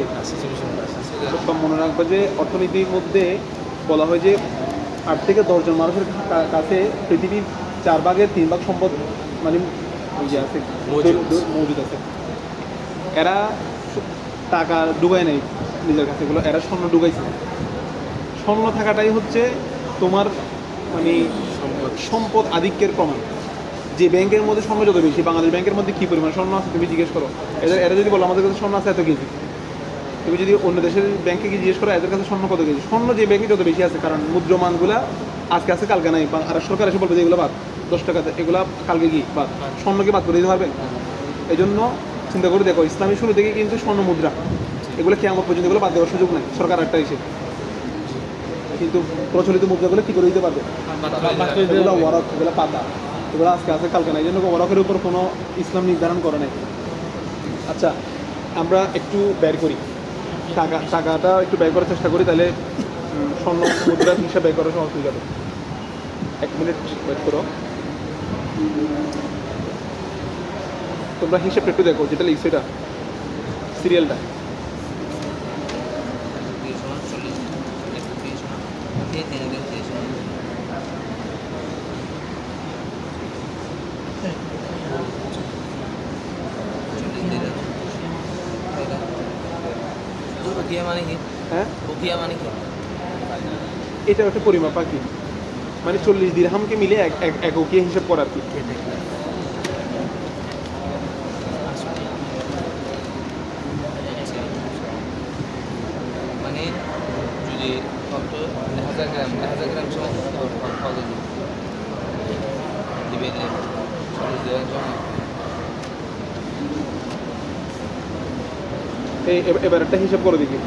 মনে রাখবে যে অর্থনীতির মধ্যে বলা হয় যে 8 থেকে 10 জন মানুষের কাছে পৃথিবীর 4 ভাগের 3 ভাগ সম্পদ মানে আছে, মজুদ আছে। এরা টাকা ডুবায় নেই নিজের কাছে, এগুলো এরা স্বর্ণ ডুবাইছে। স্বর্ণ থাকাটাই হচ্ছে তোমার মানে সম্পদ আধিক্যের প্রমাণ। যে ব্যাংকের মধ্যে স্বর্ণ যত বেশি, বাংলাদেশ ব্যাংকের মধ্যে কী পরিমাণ স্বর্ণ আছে তুমি জিজ্ঞেস করো, এরা যদি বলো আমাদের কাছে স্বর্ণ আছে এত কেজি, তুমি যদি অন্য দেশের ব্যাংকে গিয়ে জিজ্ঞেস করো এদের কাছে স্বর্ণ কত কেজি, স্বর্ণ যে ব্যাংকে যত বেশি আছে, কারণ মুদ্রমানগুলা আজকে আছে কালকে নাই, আর সরকার এসে বলবে যে এগুলো বাদ, 10 টাকা এগুলো কালকে কি বাদ, স্বর্ণকে বাদ করে দিতে পারবে? এই জন্য চিন্তা করে দেখো, ইসলামী শুরু থেকে কিন্তু স্বর্ণ মুদ্রা এগুলো কিয়ামত পর্যন্ত এগুলো বাদ দেওয়ার সুযোগ নেই, সরকার একটা এসে। কিন্তু প্রচলিত মুদ্রাগুলো কী করে দিতে পারবে? এগুলো ওয়ারক, এগুলো পাতা, এগুলো আজকে আছে কালকে নাই, এই জন্য ওয়ারকের উপর কোনো ইসলাম নির্ধারণ করে নাই। আচ্ছা, আমরা একটু বের করি টাকাটা একটু ব্যয় করার চেষ্টা করি, তাহলে স্বর্ণ মুদ্রার হিসাব ব্যয় করা সহজ হয়ে যাবে। 1 মিনিট ওয়েট করো, তোমরা হিসেবটা একটু দেখো, যেটা লিখছে এটা সিরিয়ালটা। হ্যাঁ, এটা একটা পরিমাপ আর কি, মানে 40 দিরহামকে মিলে এক ওকিয়া হিসাব করার কি। মানে যদি 1000 গ্রাম দিবে এবার একটা হিসাব করে দেখি।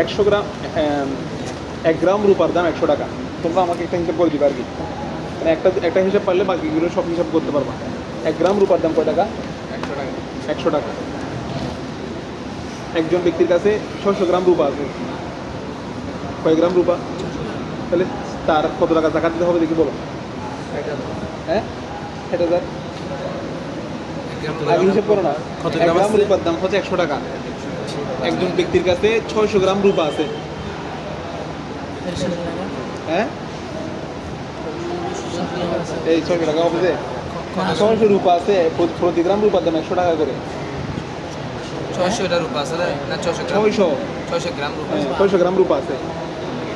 100 গ্রাম 1 গ্রাম রূপার দাম 100 টাকা। তোমরা আমাকে একটা হিসাব করে দিবে আর কি। মানে একটা হিসাব পারলে বাকিগুলো সব হিসাব করতে পারবা। 1 গ্রাম রূপার দাম কয় টাকা? 100 টাকা। একজন ব্যক্তির কাছে 600 গ্রাম রূপা আছে। কয় গ্রাম রূপা? তাহলে তার কত টাকা জাকাত দিতে হবে দেখি বলো। হ্যাঁ 6000। আগে হিসাব করো না। 1 গ্রাম রূপার দাম হচ্ছে 100 টাকা। একজন ব্যক্তির কাছে 600 গ্রাম রূপা আছে। 100 টাকা হ্যাঁ সামথিং আছে এই 600 টাকা হবে যে 600 রূপা আছে, প্রতি গ্রাম রূপার দাম 100 টাকা করে। 600 রূপা আছে না 600 গ্রাম 600 গ্রাম রূপা হ্যাঁ 600 গ্রাম রূপা আছে।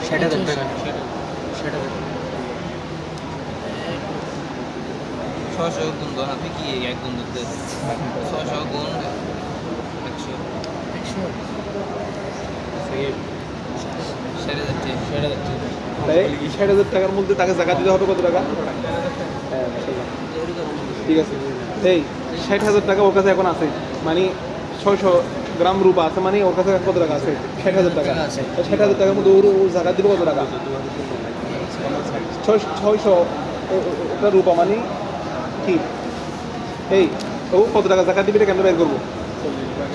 60,000 টাকা 600 গুণ দো হাতে কি এক গুণ দিতে 600 গুণ 100 তাই 60,000 টাকার মধ্যে তাকে জাকাত দিতে হবে কত টাকা? হ্যাঁ ঠিক আছে। এই 60,000 টাকা ওর কাছে এখন আছে, মানে 600 গ্রাম রূপা আছে, মানে ওর কাছে কত টাকা আছে? 60,000 টাকা। 60,000 টাকার মধ্যে ওর জাকাত দিবে কত টাকা? 600 ওটা রূপা মানে কি? এই ও কত টাকা জাকাত দিবে এটা কেন বের করবো?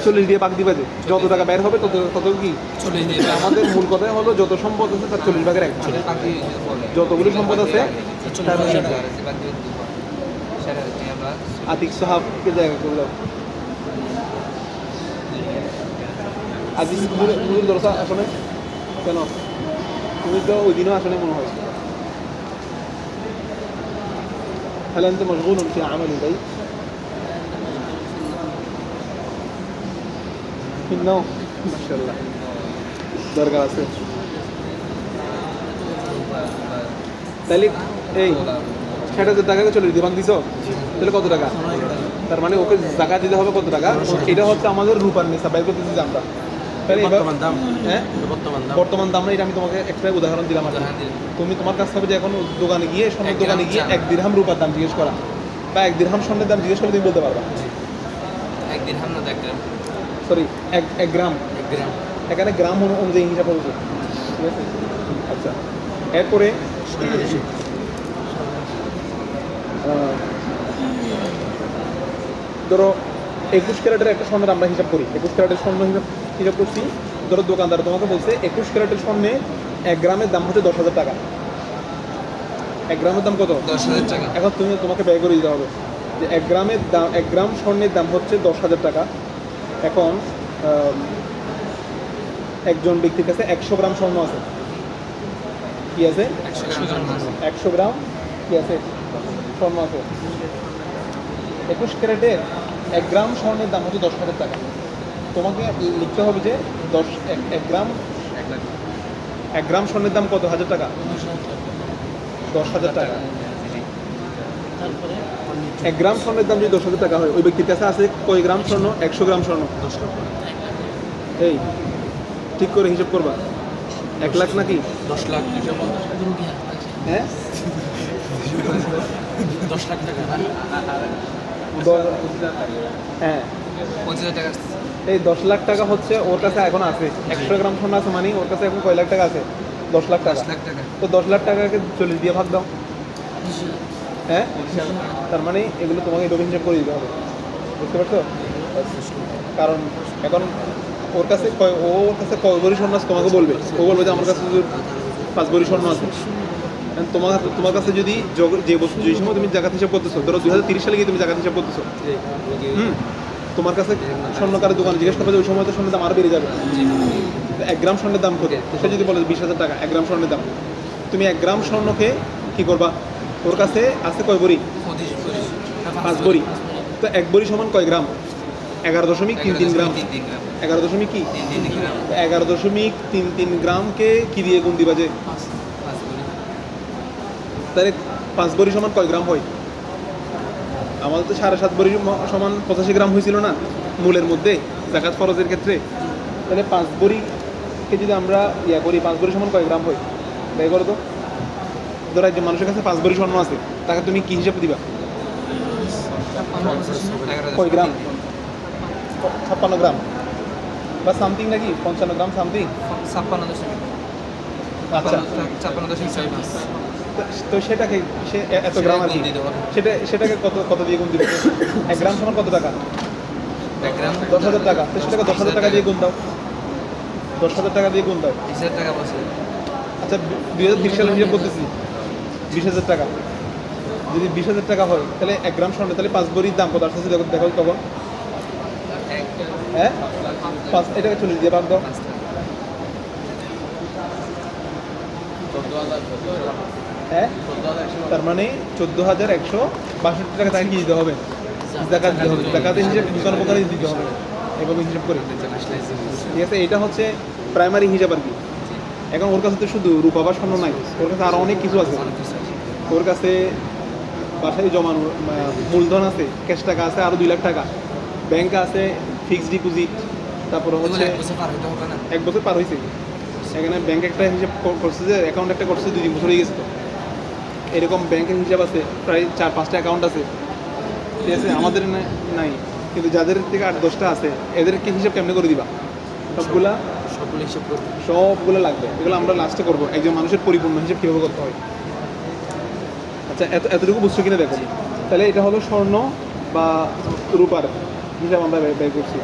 40 দিয়ে বাদ দিবে, যে যত টাকা বের হবে তত কি 40 দিয়ে আমাদের মূল কথাই হলো যত সম্পদ আছে তার 40 ভাগের 1 ভাগ। যতগুলো সম্পদ আছে তার আতিক সাহাবকে জায়গা করে দাও। আতিক হুজুর দরজা আসলে কেন তুমি তো ওই দিনও আসলে মনে হয় هل أنت مشغول في عمل البيت؟ في النوم ما شاء الله দরকার আছে। তাহলে এই 60,000 টাকাকে 40 দিয়ে ভাগ দিছো, তাহলে কত টাকা? তার মানে ওকে জাকাত দিতে হবে কত টাকা? এটা হচ্ছে আমাদের রূপার নিসাব বের করতেছি যে আমরা। তাহলে বর্তমান দাম, হ্যাঁ বর্তমান দাম না, এটা আমি তোমাকে একটা উদাহরণ দিলাম। তুমি তোমার কাছ থেকে যে এখন দোকানে গিয়ে স্বর্ণের দোকানে গিয়ে 1 দিরহাম রূপার দাম জিজ্ঞেস করা বা 1 দিরহাম স্বর্ণের দাম জিজ্ঞেস করে তুমি বলতে পারবা। 1 দিরহাম না 1 গ্রাম, সরি 1 গ্রাম, 1 গ্রাম এখানে গ্রাম অনুযায়ী হিসাব হচ্ছে, ঠিক আছে? আচ্ছা, এরপরে ধরো 21 ক্যারেটের একটা স্বর্ণের আমরা হিসাব করি। 21 ক্যারেটের স্বর্ণ হিসাব করছি। ধরো দোকানদার তোমাকে বলছে 21 ক্যারেটের স্বর্ণে 1 গ্রামের দাম হচ্ছে 10,000 টাকা। 1 গ্রামের দাম কত? 10,000 টাকা। এখন তোমাকে ব্যয় করে দিতে হবে যে 1 গ্রামের দাম, 1 গ্রাম স্বর্ণের দাম হচ্ছে 10,000 টাকা। এখন একজন ব্যক্তির কাছে 100 গ্রাম স্বর্ণ আছে। কি আছে? 100 গ্রাম কি আছে? স্বর্ণ আছে। 21 ক্যারেটের 1 গ্রাম স্বর্ণের দাম হচ্ছে 10,000 টাকা। তোমাকে লিখতে হবে যে 1 গ্রাম স্বর্ণের দাম কত হাজার টাকা? 10,000 টাকা। তারপরে 1 গ্রাম স্বর্ণের দাম যদি 10,000 টাকা হয়, ওই ব্যক্তির কাছে আছে কয় গ্রাম স্বর্ণ? 100 গ্রাম স্বর্ণ। এই ঠিক করে হিসাব করবা। 1 লাখ নাকি 10 লাখ হ্যাঁ 10 লাখ টাকা হ্যাঁ 25,000 টাকা এই 10 লাখ টাকা হচ্ছে ওর কাছে এখন আছে। 100 গ্রাম স্বর্ণ আছে, মানে ওর কাছে এখন কয় লাখ টাকা আছে? 10 লাখ টাকা। 10 লাখ টাকা। তো 10 লাখ টাকাকে 40 দিয়ে ভাগ দাও। হ্যাঁ তার মানে এগুলো তোমাকে এভাবে হিসাব করে দিতে হবে, বুঝতে পারছো? কারণ এখন ওর কাছে কয় ভরি স্বর্ণ আছে তোমাকে বলবে। ও বলবে যে আমার কাছে 5 ভরি স্বর্ণ আছে। তোমার কাছে যদি যে সময় তুমি জাকাত হিসাব করতেছো, ধরো 2030 সালে গিয়ে তুমি জাকাত হিসাব করতেছো, তোমার কাছে স্বর্ণকারের দোকানে জিজ্ঞেস করবে যে ওই সময় তো স্বর্ণের দাম আরও বেড়ে যাবে। 1 গ্রাম স্বর্ণের দাম কত? সে যদি বলে 20,000 টাকা 1 গ্রাম স্বর্ণের দাম, তুমি 1 গ্রাম স্বর্ণকে কি করবা? ওর কাছে আছে কয় ভরি? 5 ভরি। তো 1 ভরি সমান কয় গ্রাম? 11.33 গ্রাম। 11.33 গ্রামকে কি দিয়ে গুণ দিবা? যে তাহলে 5 ভরি সমান কয় গ্রাম হয়? আমাদের তো 7.5 ভরি সমান 85 গ্রাম হয়েছিল না মূলের মধ্যে জাকাত ফরজের ক্ষেত্রে। তাহলে 5 ভরিকে যদি আমরা করি, 5 ভরি সমান কয় গ্রাম হয়? তাই করো তো। ধরো একজন মানুষের কাছে 5 ভরি স্বর্ণ আছে, তাকে তুমি কি হিসাবে দিবা? কয় গ্রাম? 56 গ্রাম বা সামথিং নাকি 55 গ্রাম সামথিং। 56.5 আচ্ছা, 56.5 তো তো সেটাকে সে এত গ্রাম আর কি গুণ দিতে হবে। সেটাকে কত কত দিয়ে গুণ দিবে 1 গ্রাম সমান কত টাকা 1 গ্রাম 10,000 টাকা তো সেটাকে 10,000 টাকা দিয়ে গুণ দাও 10,000 টাকা দিয়ে গুণ দাও 20,000 টাকা বলছে। আচ্ছা 2030 সালে হিসাব করতেছি 20,000 টাকা যদি 20,000 টাকা হয় তাহলে 1 গ্রাম স্বর্ণ তাহলে 5 ভরির দাম কত আসছে দেখো দেখো তখন হ্যাঁ 5 এটাকে 40 দিয়ে ভাগ দাও হ্যাঁ তার মানে 14,162 টাকা তাকে কি দিতে হবে জাকাত দিতে হবে জাকাতের হিসাব দোকান প্রকারে দিতে হবে এভাবে হিসাব করে ঠিক আছে এটা হচ্ছে প্রাইমারি হিসাব আর কি এখন ওর কাছে তো শুধু রূপা বা স্বর্ণ নাই ওর কাছে আরও অনেক কিছু আছে ওর কাছে বাসায় জমানো মূলধন আছে ক্যাশ টাকা আছে আরও 2 লাখ টাকা ব্যাংকে আছে ফিক্সড ডিপোজিট তারপরে হচ্ছে 1 বছর পার হয়েছে এখানে ব্যাংক একটা হিসাব করছে যে অ্যাকাউন্ট একটা করছে 2-3 বছর হয়ে গেছে তো এরকম ব্যাংকের হিসাব আছে প্রায় 4-5টা অ্যাকাউন্ট আছে ঠিক আছে আমাদের নাই কিন্তু যাদের থেকে 8-10টা আছে এদেরকে হিসাব কেমনে করে দিবা সবগুলো হিসাব করতে সবগুলো লাগবে এগুলো আমরা লাস্টে করবো একজন মানুষের পরিপূর্ণ হিসাব কীভাবে করতে হয় আচ্ছা এতটুকু বুঝছো কিনা দেখো তাহলে এটা হলো স্বর্ণ বা রূপার হিসাব আমরা ব্যয় করছি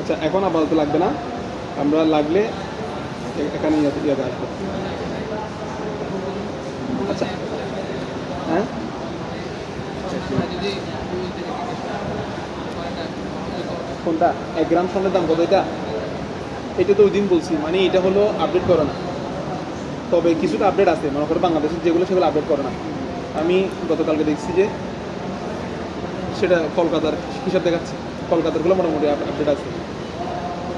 আচ্ছা এখন আপাতত লাগবে না আমরা লাগলে এখানে ইয়াতে আসবো আচ্ছা হ্যাঁ কোনটা 1 গ্রাম স্বর্ণের দাম কত এটা তো ওই দিন বলছি মানে এটা হলো আপডেট করে না তবে কিছুটা আপডেট আছে মনে করো বাংলাদেশের যেগুলো সেগুলো আপডেট করে না আমি গতকালকে দেখছি যে সেটা কলকাতার হিসাব দেখাচ্ছে কলকাতারগুলো মোটামুটি আপডেট আছে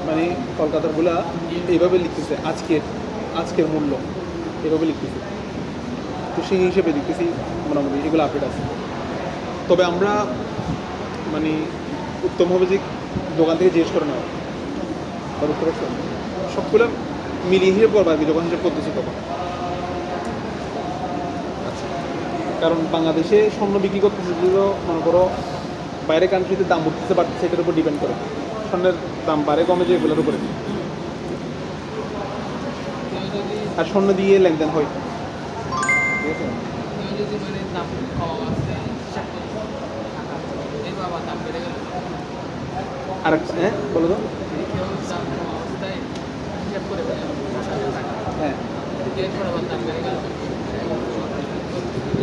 মানে কলকাতারগুলো এইভাবে লিখতেছে আজকের মূল্য এভাবে লিখতেছে তো সেই হিসেবে দেখতেছি মোটামুটি এগুলো আপডেট আছে তবে আমরা মানে উত্তম হবে যে দোকান থেকে জিজ্ঞেস করে নেওয়া বুঝতে পারছো সবগুলো মিলিয়ে হিসেব করবো আর কি যখন হিসেব করতেছি তখন আচ্ছা কারণ বাংলাদেশে স্বর্ণ বিক্রি করতেছে যেগুলো মনে করো বাইরের কান্ট্রিতে দাম উঠতেছে বাড়তেছে এটার উপর ডিপেন্ড করে স্বর্ণের দাম বাড়ে কমে যে এগুলোর উপরে আর স্বর্ণ দিয়ে লেনদেন হয় ঠিক আছে আর হ্যাঁ বলো তো হ্যাঁ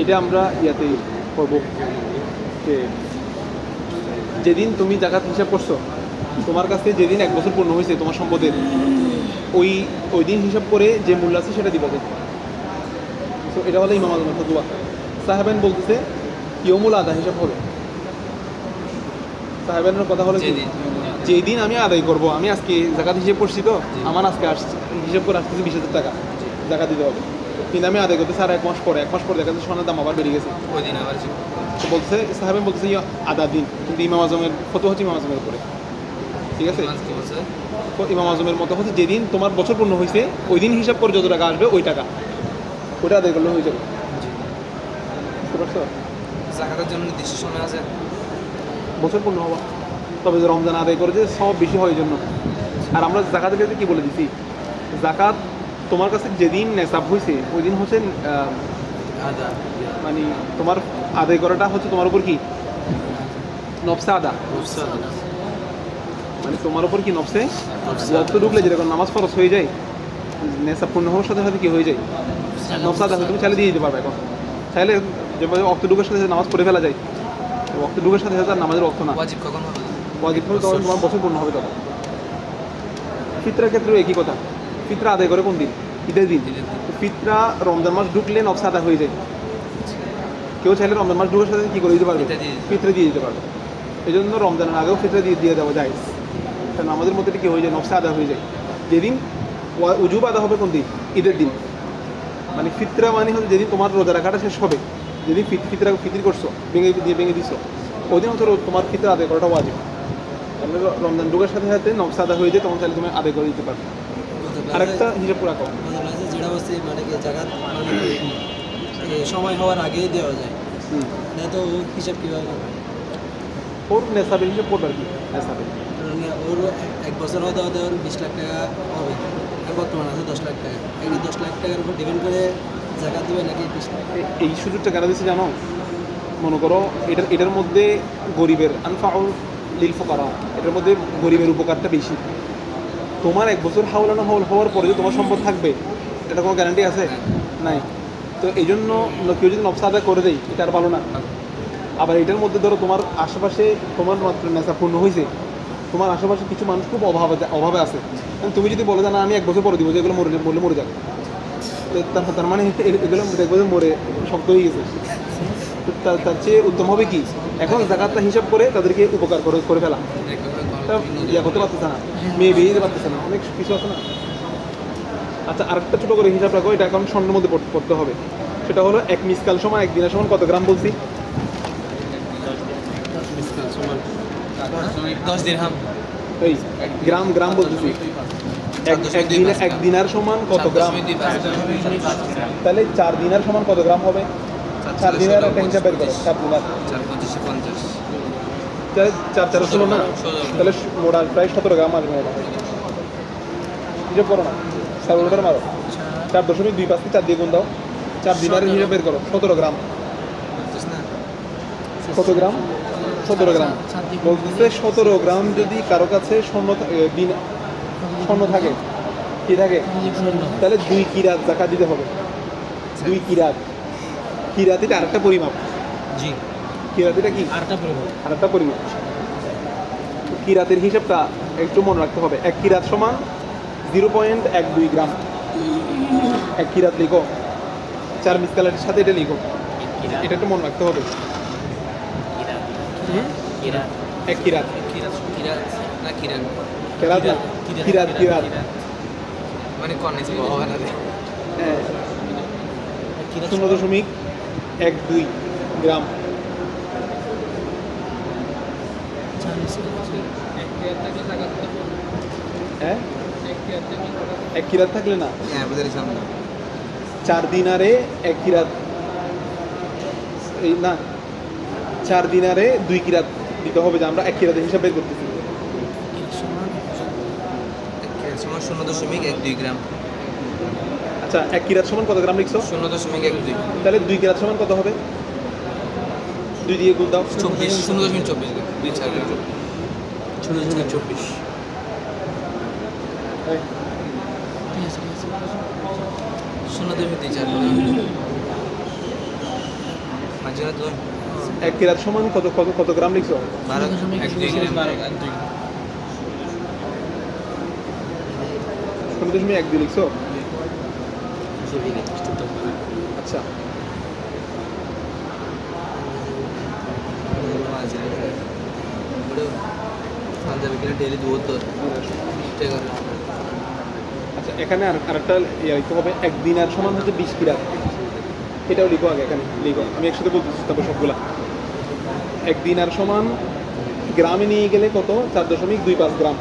এটা আমরা ইয়াতেই করবো যে যেদিন তুমি জাকাত হিসাব করছো তোমার কাছে যেদিন 1 বছর পূর্ণ হয়েছে তোমার সম্পদের ওই দিন হিসাব করে যে মূল্য আছে সেটা দিবা যে তো এটা হলো ইমাম আজমের ফতোয়া সাহেবেন বলতেছে ইয়মুল আদা হিসাব হবে সাহেবেনের কথা হলো যেদিন আমি আদায় করবো আমি আজকে জাকাত হিসেব করছি তো আমার আজকে হিসেব করে আসতেছে 20,000 টাকা জাকাত দিতে হবে কিন্তু আমি আদায় করতেছি আর 1 মাস পরে দেখা যাচ্ছে সোনার দাম আবার বেড়ে গেছে ওই দিন আবার তো বলছে সাহেবেন বলতেছে আদা দিন কিন্তু ইমাম আজমের ফতোয়া হচ্ছে ইমাম আজমের উপরে ঠিক আছে তো ইমাম আজমের মতো হচ্ছে যেদিন তোমার বছর পূর্ণ হয়েছে ওই দিন হিসাব করে যত টাকা আসবে ওই টাকা ওটা আদায় করলে হয়ে যাবে বুঝতে পারছো জাকাতের জন্য নির্দিষ্ট সময় আছে বছর পূর্ণ হওয়া তবে যে রমজান আদায় করে যে সব বেশি হয় এই জন্য আর আমরা জাকাতের ক্ষেত্রে কী বলে দিছি জাকাত তোমার কাছে যেদিন নেশাব হয়েছে ওই দিন হচ্ছে মানে তোমার আদায় করাটা হচ্ছে তোমার উপর কি নফসে আদা মানে তোমার উপর কি নফসে রক্ত ঢুকলে যেরকম নামাজ ফরজ হয়ে যায় নেশাব পূর্ণ হওয়ার সাথে সাথে কি হয়ে যায় নফসে আদা তুমি চাইলে দিয়ে দিতে পারবে এখন চাইলে যেভাবে রক্ত ঢুকের সাথে নামাজ পড়ে ফেলা যায় রক্ত ঢুকের সাথে সাথে নামাজের অর্থ না ওয়াজিব কখন হবে ওয়াজিব হবে তখন তোমার বছর পূর্ণ হবে তখন ফিতরার ক্ষেত্রেও একই কথা ফিতরা আদায় করে কোন দিন ঈদের দিন ফিতরা রমজান মাস ঢুকলে নফসে আদা হয়ে যায় কেউ চাইলে রমজান মাস ঢুকের সাথে কী করে দিতে পারবে ফিতরা দিয়ে দিতে পারবে এই জন্য রমজানের আগেও ফিতরা দিয়ে দেওয়া যায় কারণ আমাদের মধ্যে কী হয়ে যায় নফসে আদা হয়ে যায় যেদিন উজুব আদা হবে কোন দিন ঈদের দিন মানে ফিতরা মানে হচ্ছে যেদিন তোমার রোজা রাখাটা শেষ হবে যেদিন ফিতর করছো ভেঙে দিছো ওই দিন হচ্ছে তোমার ফিতরা আদায় করাটা ওয়াজিব তাহলে রমজান ঢুকের সাথে সাথে নফসে আদা হয়ে যায় তখন চাইলে তুমি আদায় করে দিতে পারবে আরেকটা হিসাব পুরা কম যেটা হচ্ছে মানে কি জাকাত সময় হওয়ার আগেই দেওয়া যায় না তো হিসাব কীভাবে ওর নেশাবের হিসেব করবে আর কি নেশাবে। ওর এক বছর হতে হতে ওর 20 লাখ টাকা হবে, আর বর্তমান আছে 10 লাখ টাকা। এই 10 লাখ টাকার উপর ডিপেন্ড করে জাকাত দেবে নাকি 20 লাখ? এই সুযোগটা কেন দিচ্ছে জানো? মনে করো এটার মধ্যে গরিবের আনফাউল লিল ফুকারা, এটার মধ্যে গরিবের উপকারটা বেশি। তোমার এক বছর হাওলানো হওয়ার পরে যে তোমার সম্পদ থাকবে এটা কোনো গ্যারান্টি আছে? নাই। তো এই জন্য কেউ যদি নফস আদায় করে দেয় এটা আর ভালো না। আবার এটার মধ্যে ধরো তোমার আশেপাশে তোমার মাত্র নেশা পূর্ণ হয়েছে, তোমার আশেপাশে কিছু মানুষ খুব অভাবে আছে, তুমি যদি বলো যে না আমি এক বছর পরে দিব, যেগুলো মরে যাবে, তার মানে এগুলো দেখবো যে মরে শক্ত হয়ে গেছে। তার চেয়ে উত্তম হবে কি এখন জাকাতটা হিসাব করে তাদেরকে উপকার করে ফেলা। ইয়া করতে পারতেছে না, মেয়ে বিয়ে দিতে পারতেছে না, অনেক কিছু আছে না। আচ্ছা, আরেকটা ছোটো করে হিসাব রাখো, এটা এখন স্বর্ণের মধ্যে পড়তে হবে। সেটা হলো এক মিসকাল সমান এক দিনের সমান কত গ্রাম বলছি? 10 দিরহাম। এই গ্রাম বলতেছি। এক দিনার সমান কত গ্রাম? তাহলে 4 দিনার সমান কত গ্রাম হবে? 4 দিনার একটা হিসাব বের করো। 4 দিনার 4 16 না, তাহলে মোটা প্রায় 17 গ্রাম আসবে। মোটা হিসাব করো না, 4 মারো, 4.25 4 দিয়ে গুণ দাও, 4 দিনারের হিসাব বের করো। 17 গ্রাম। কত গ্রাম? 17 গ্রাম। বলতেছে 17 গ্রাম যদি কারো কাছে স্বর্ণ থাকে, কি থাকে, তাহলে 2 কিরাত জাকাত দিতে হবে। 2 কিরাত। কিরাতিটা আরেকটা পরিমাপ। জি, কিরাতিটা কি? আরেকটা পরিমাপ। কিরাতের হিসাবটা একটু মনে রাখতে হবে। 1 কিরাত সমান 0.12 গ্রাম। 1 কিরাত লিখো, 4 মিসকালের সাথে এটা লিখো, এটা একটু মনে রাখতে হবে। 1 কিরাত কিরাত মানে কনেছে বাবা না রে। 0.12 গ্রাম। হ্যাঁ, 1 কিরাত থাকলে না, হ্যাঁ বুঝার সামনে 4 দিনারে 1 কিরাত, এই না 4 দিনারে 2 কিরাত দিতে হবে, যে আমরা 1 কিরাতের হিসাব বের করতেছি। 0.12 গ্রাম। আচ্ছা, 1 কিরাত সমান কত গ্রাম লিখছো? 0.12। তাহলে 2 কিরাত সমান কত হবে? 2 দিয়ে গুণ দাও। 24। 0.24 2 4 0.24। এই, 0.24 মাঝখানে তো 1 কিরাত সমান কত গ্রাম লিখছো? 12 গ্রাম। 0.12 লিখছো? আচ্ছা, পাঞ্জাবি কিনা ডেলি দুধ তো আচ্ছা, এখানে আরেকটা লিখতে হবে। 1 দিনার সমান হচ্ছে 20 কিরাত। এটাও লিখো আগে, এখানে লিখো, আমি একসাথে বলতেছি তারপর সবগুলা। 1 দিনার সমান গ্রামে নিয়ে গেলে কত? 4.25 গ্রাম।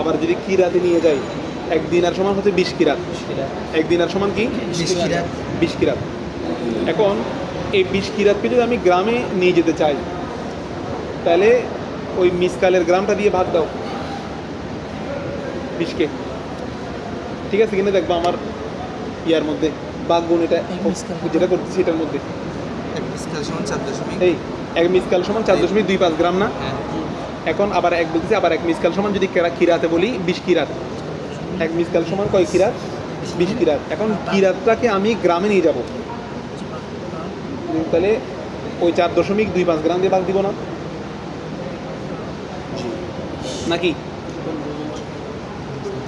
আবার যদি কিরাতে নিয়ে যাই, 1 দিনার সমান হচ্ছে 20 কিরাত। 1 দিনার সমান কি? 20 কিরাত। এখন এই 20 কিরাতকে যদি আমি গ্রামে নিয়ে যেতে চাই, তাহলে ওই মিসকালের গ্রামটা দিয়ে ভাগ দাও 20কে। ঠিক আছে কিনা দেখবো আমার ইয়ার মধ্যে বাঘ গুণ, এটা যেটা করতেছি এটার মধ্যে। 1 মিসকাল সমান 4.25। এই 1 মিসকাল সমান 4.25 গ্রাম না? এখন আবার 1 বলতেছি, আবার 1 মিসকাল সমান যদি কিরাতে বলি 20 কিরাত। 1 মিসকাল সমান কয় কিরাত? 20 কিরাত। এখন কিরাতটাকে আমি গ্রামে নিয়ে যাব, তাহলে ওই 4.25 গ্রাম দিয়ে ভাগ দিব না নাকি?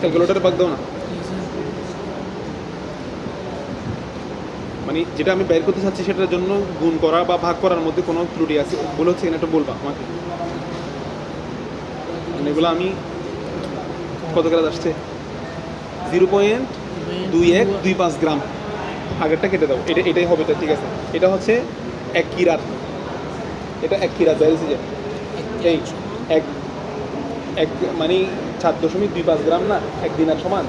ক্যালকুলেটরে ভাগ দাও না। মানে যেটা আমি বের করতে চাচ্ছি সেটার জন্য গুণ করা বা ভাগ করার মধ্যে কোনো ত্রুটি আছে বলে হচ্ছে কিনা, এটা বলবা আমাকে। মানে এগুলো আমি কত গ্রাম আসছে? 0.2125 গ্রাম। আগেরটা কেটে দাও, এটাই হবে। ঠিক আছে, এটা হচ্ছে 1 কিরাত। এটা 1 কিরাত বেরিয়েছে যে এই এক মানে 4.25 গ্রাম না 1 দিনার সমান।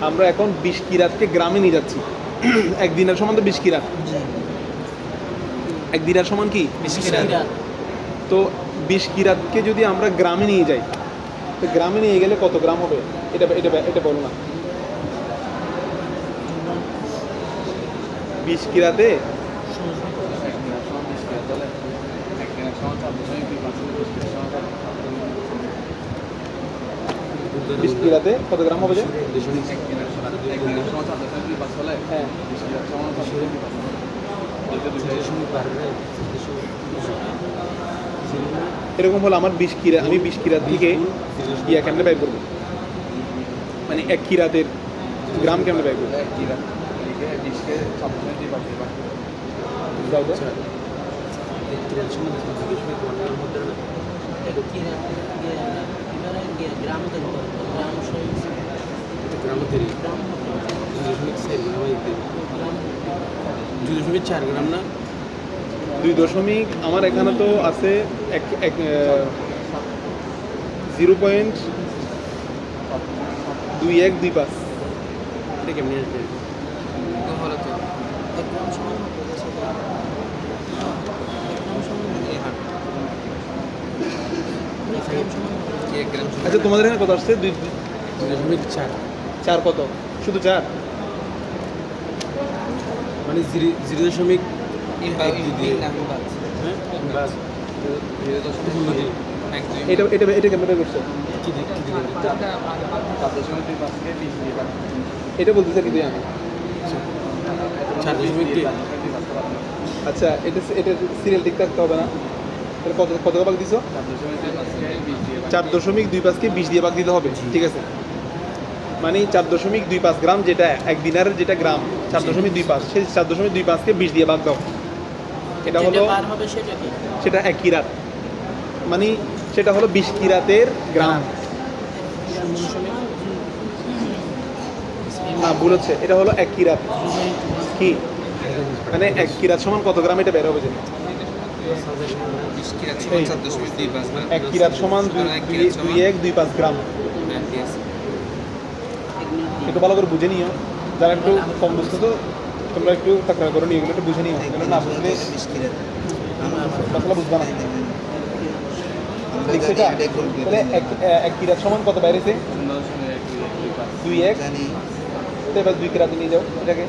আমরা এখন 20 কিরাতকে গ্রামে নিয়ে যাচ্ছি। 1 দিনার সমান তো 20 কিরাত। 1 দিনার সমান কি? 20 কিরাত। তো 20 কিরাতকে যদি আমরা গ্রামে নিয়ে যাই, তো গ্রামে নিয়ে গেলে কত গ্রাম হবে এটা এটা এটা বলো না। 20 কিরাতে 20 কিরাতে কত গ্রাম হবে যে? হ্যাঁ, এরকম হলো আমার 20 কিরা, আমি 20 কিরাত থেকে ইয়া কেমনে ব্যয় করবো, মানে 1 কিরাতের গ্রাম কেমনে ব্যয় করবো? যাও তো। চার গ্রাম না 2 দশমিক আমার এখানে তো আছে 0.2125। এটা কেমনি আসবে? হলো তো এই হাট কি 1 গ্রাম আচ্ছা তোমাদের এখানে কত আসছে? 2.4 4 কত? শুধু 4? মানে 0.1 ইনবাগ দিয়ে বাস এক দুই এটা এটা এটা কেমনে ব্যয় করছো? এটা বলতেছে কিন্তু আমি। 4.2 আচ্ছা এটা এটা সিরিয়াল ঠিক থাকতে হবে না? তাহলে কত কত ভাগ দিছো? 4.25কে 20 দিয়ে ভাগ দিতে হবে, ঠিক আছে। মানে 4.25 গ্রাম যেটা এক দিনারের যেটা গ্রাম 4.25, সেই 4.25কে 20 দিয়ে ভাগ দাও। এটা হলো সেটা 1 কিরাত, মানে সেটা হলো 20 কিরাতের গ্রাম। না ভুল হচ্ছে, এটা হলো 1 কিরাত। কি মানে 1 কিরাত সমান কত গ্রাম এটা বের হবে যে? 20 কিরাত সমান 4.25 গ্রাম। 1 কিরাত সমান 2.125 গ্রাম। একটু ভালো করে বুঝে নিও, যারা একটু কম বুঝতে তো তোমরা একটু তাকরার করে নিও, এগুলো একটু বুঝে নিও, এগুলো না বুঝলে মশলা বুঝবা না। লিখছে এটা? তাহলে 1 কিরাত সমান কত বাইরেছে? 2.1। তো এবার 2 কিরাত নিয়ে যাও এটাকে।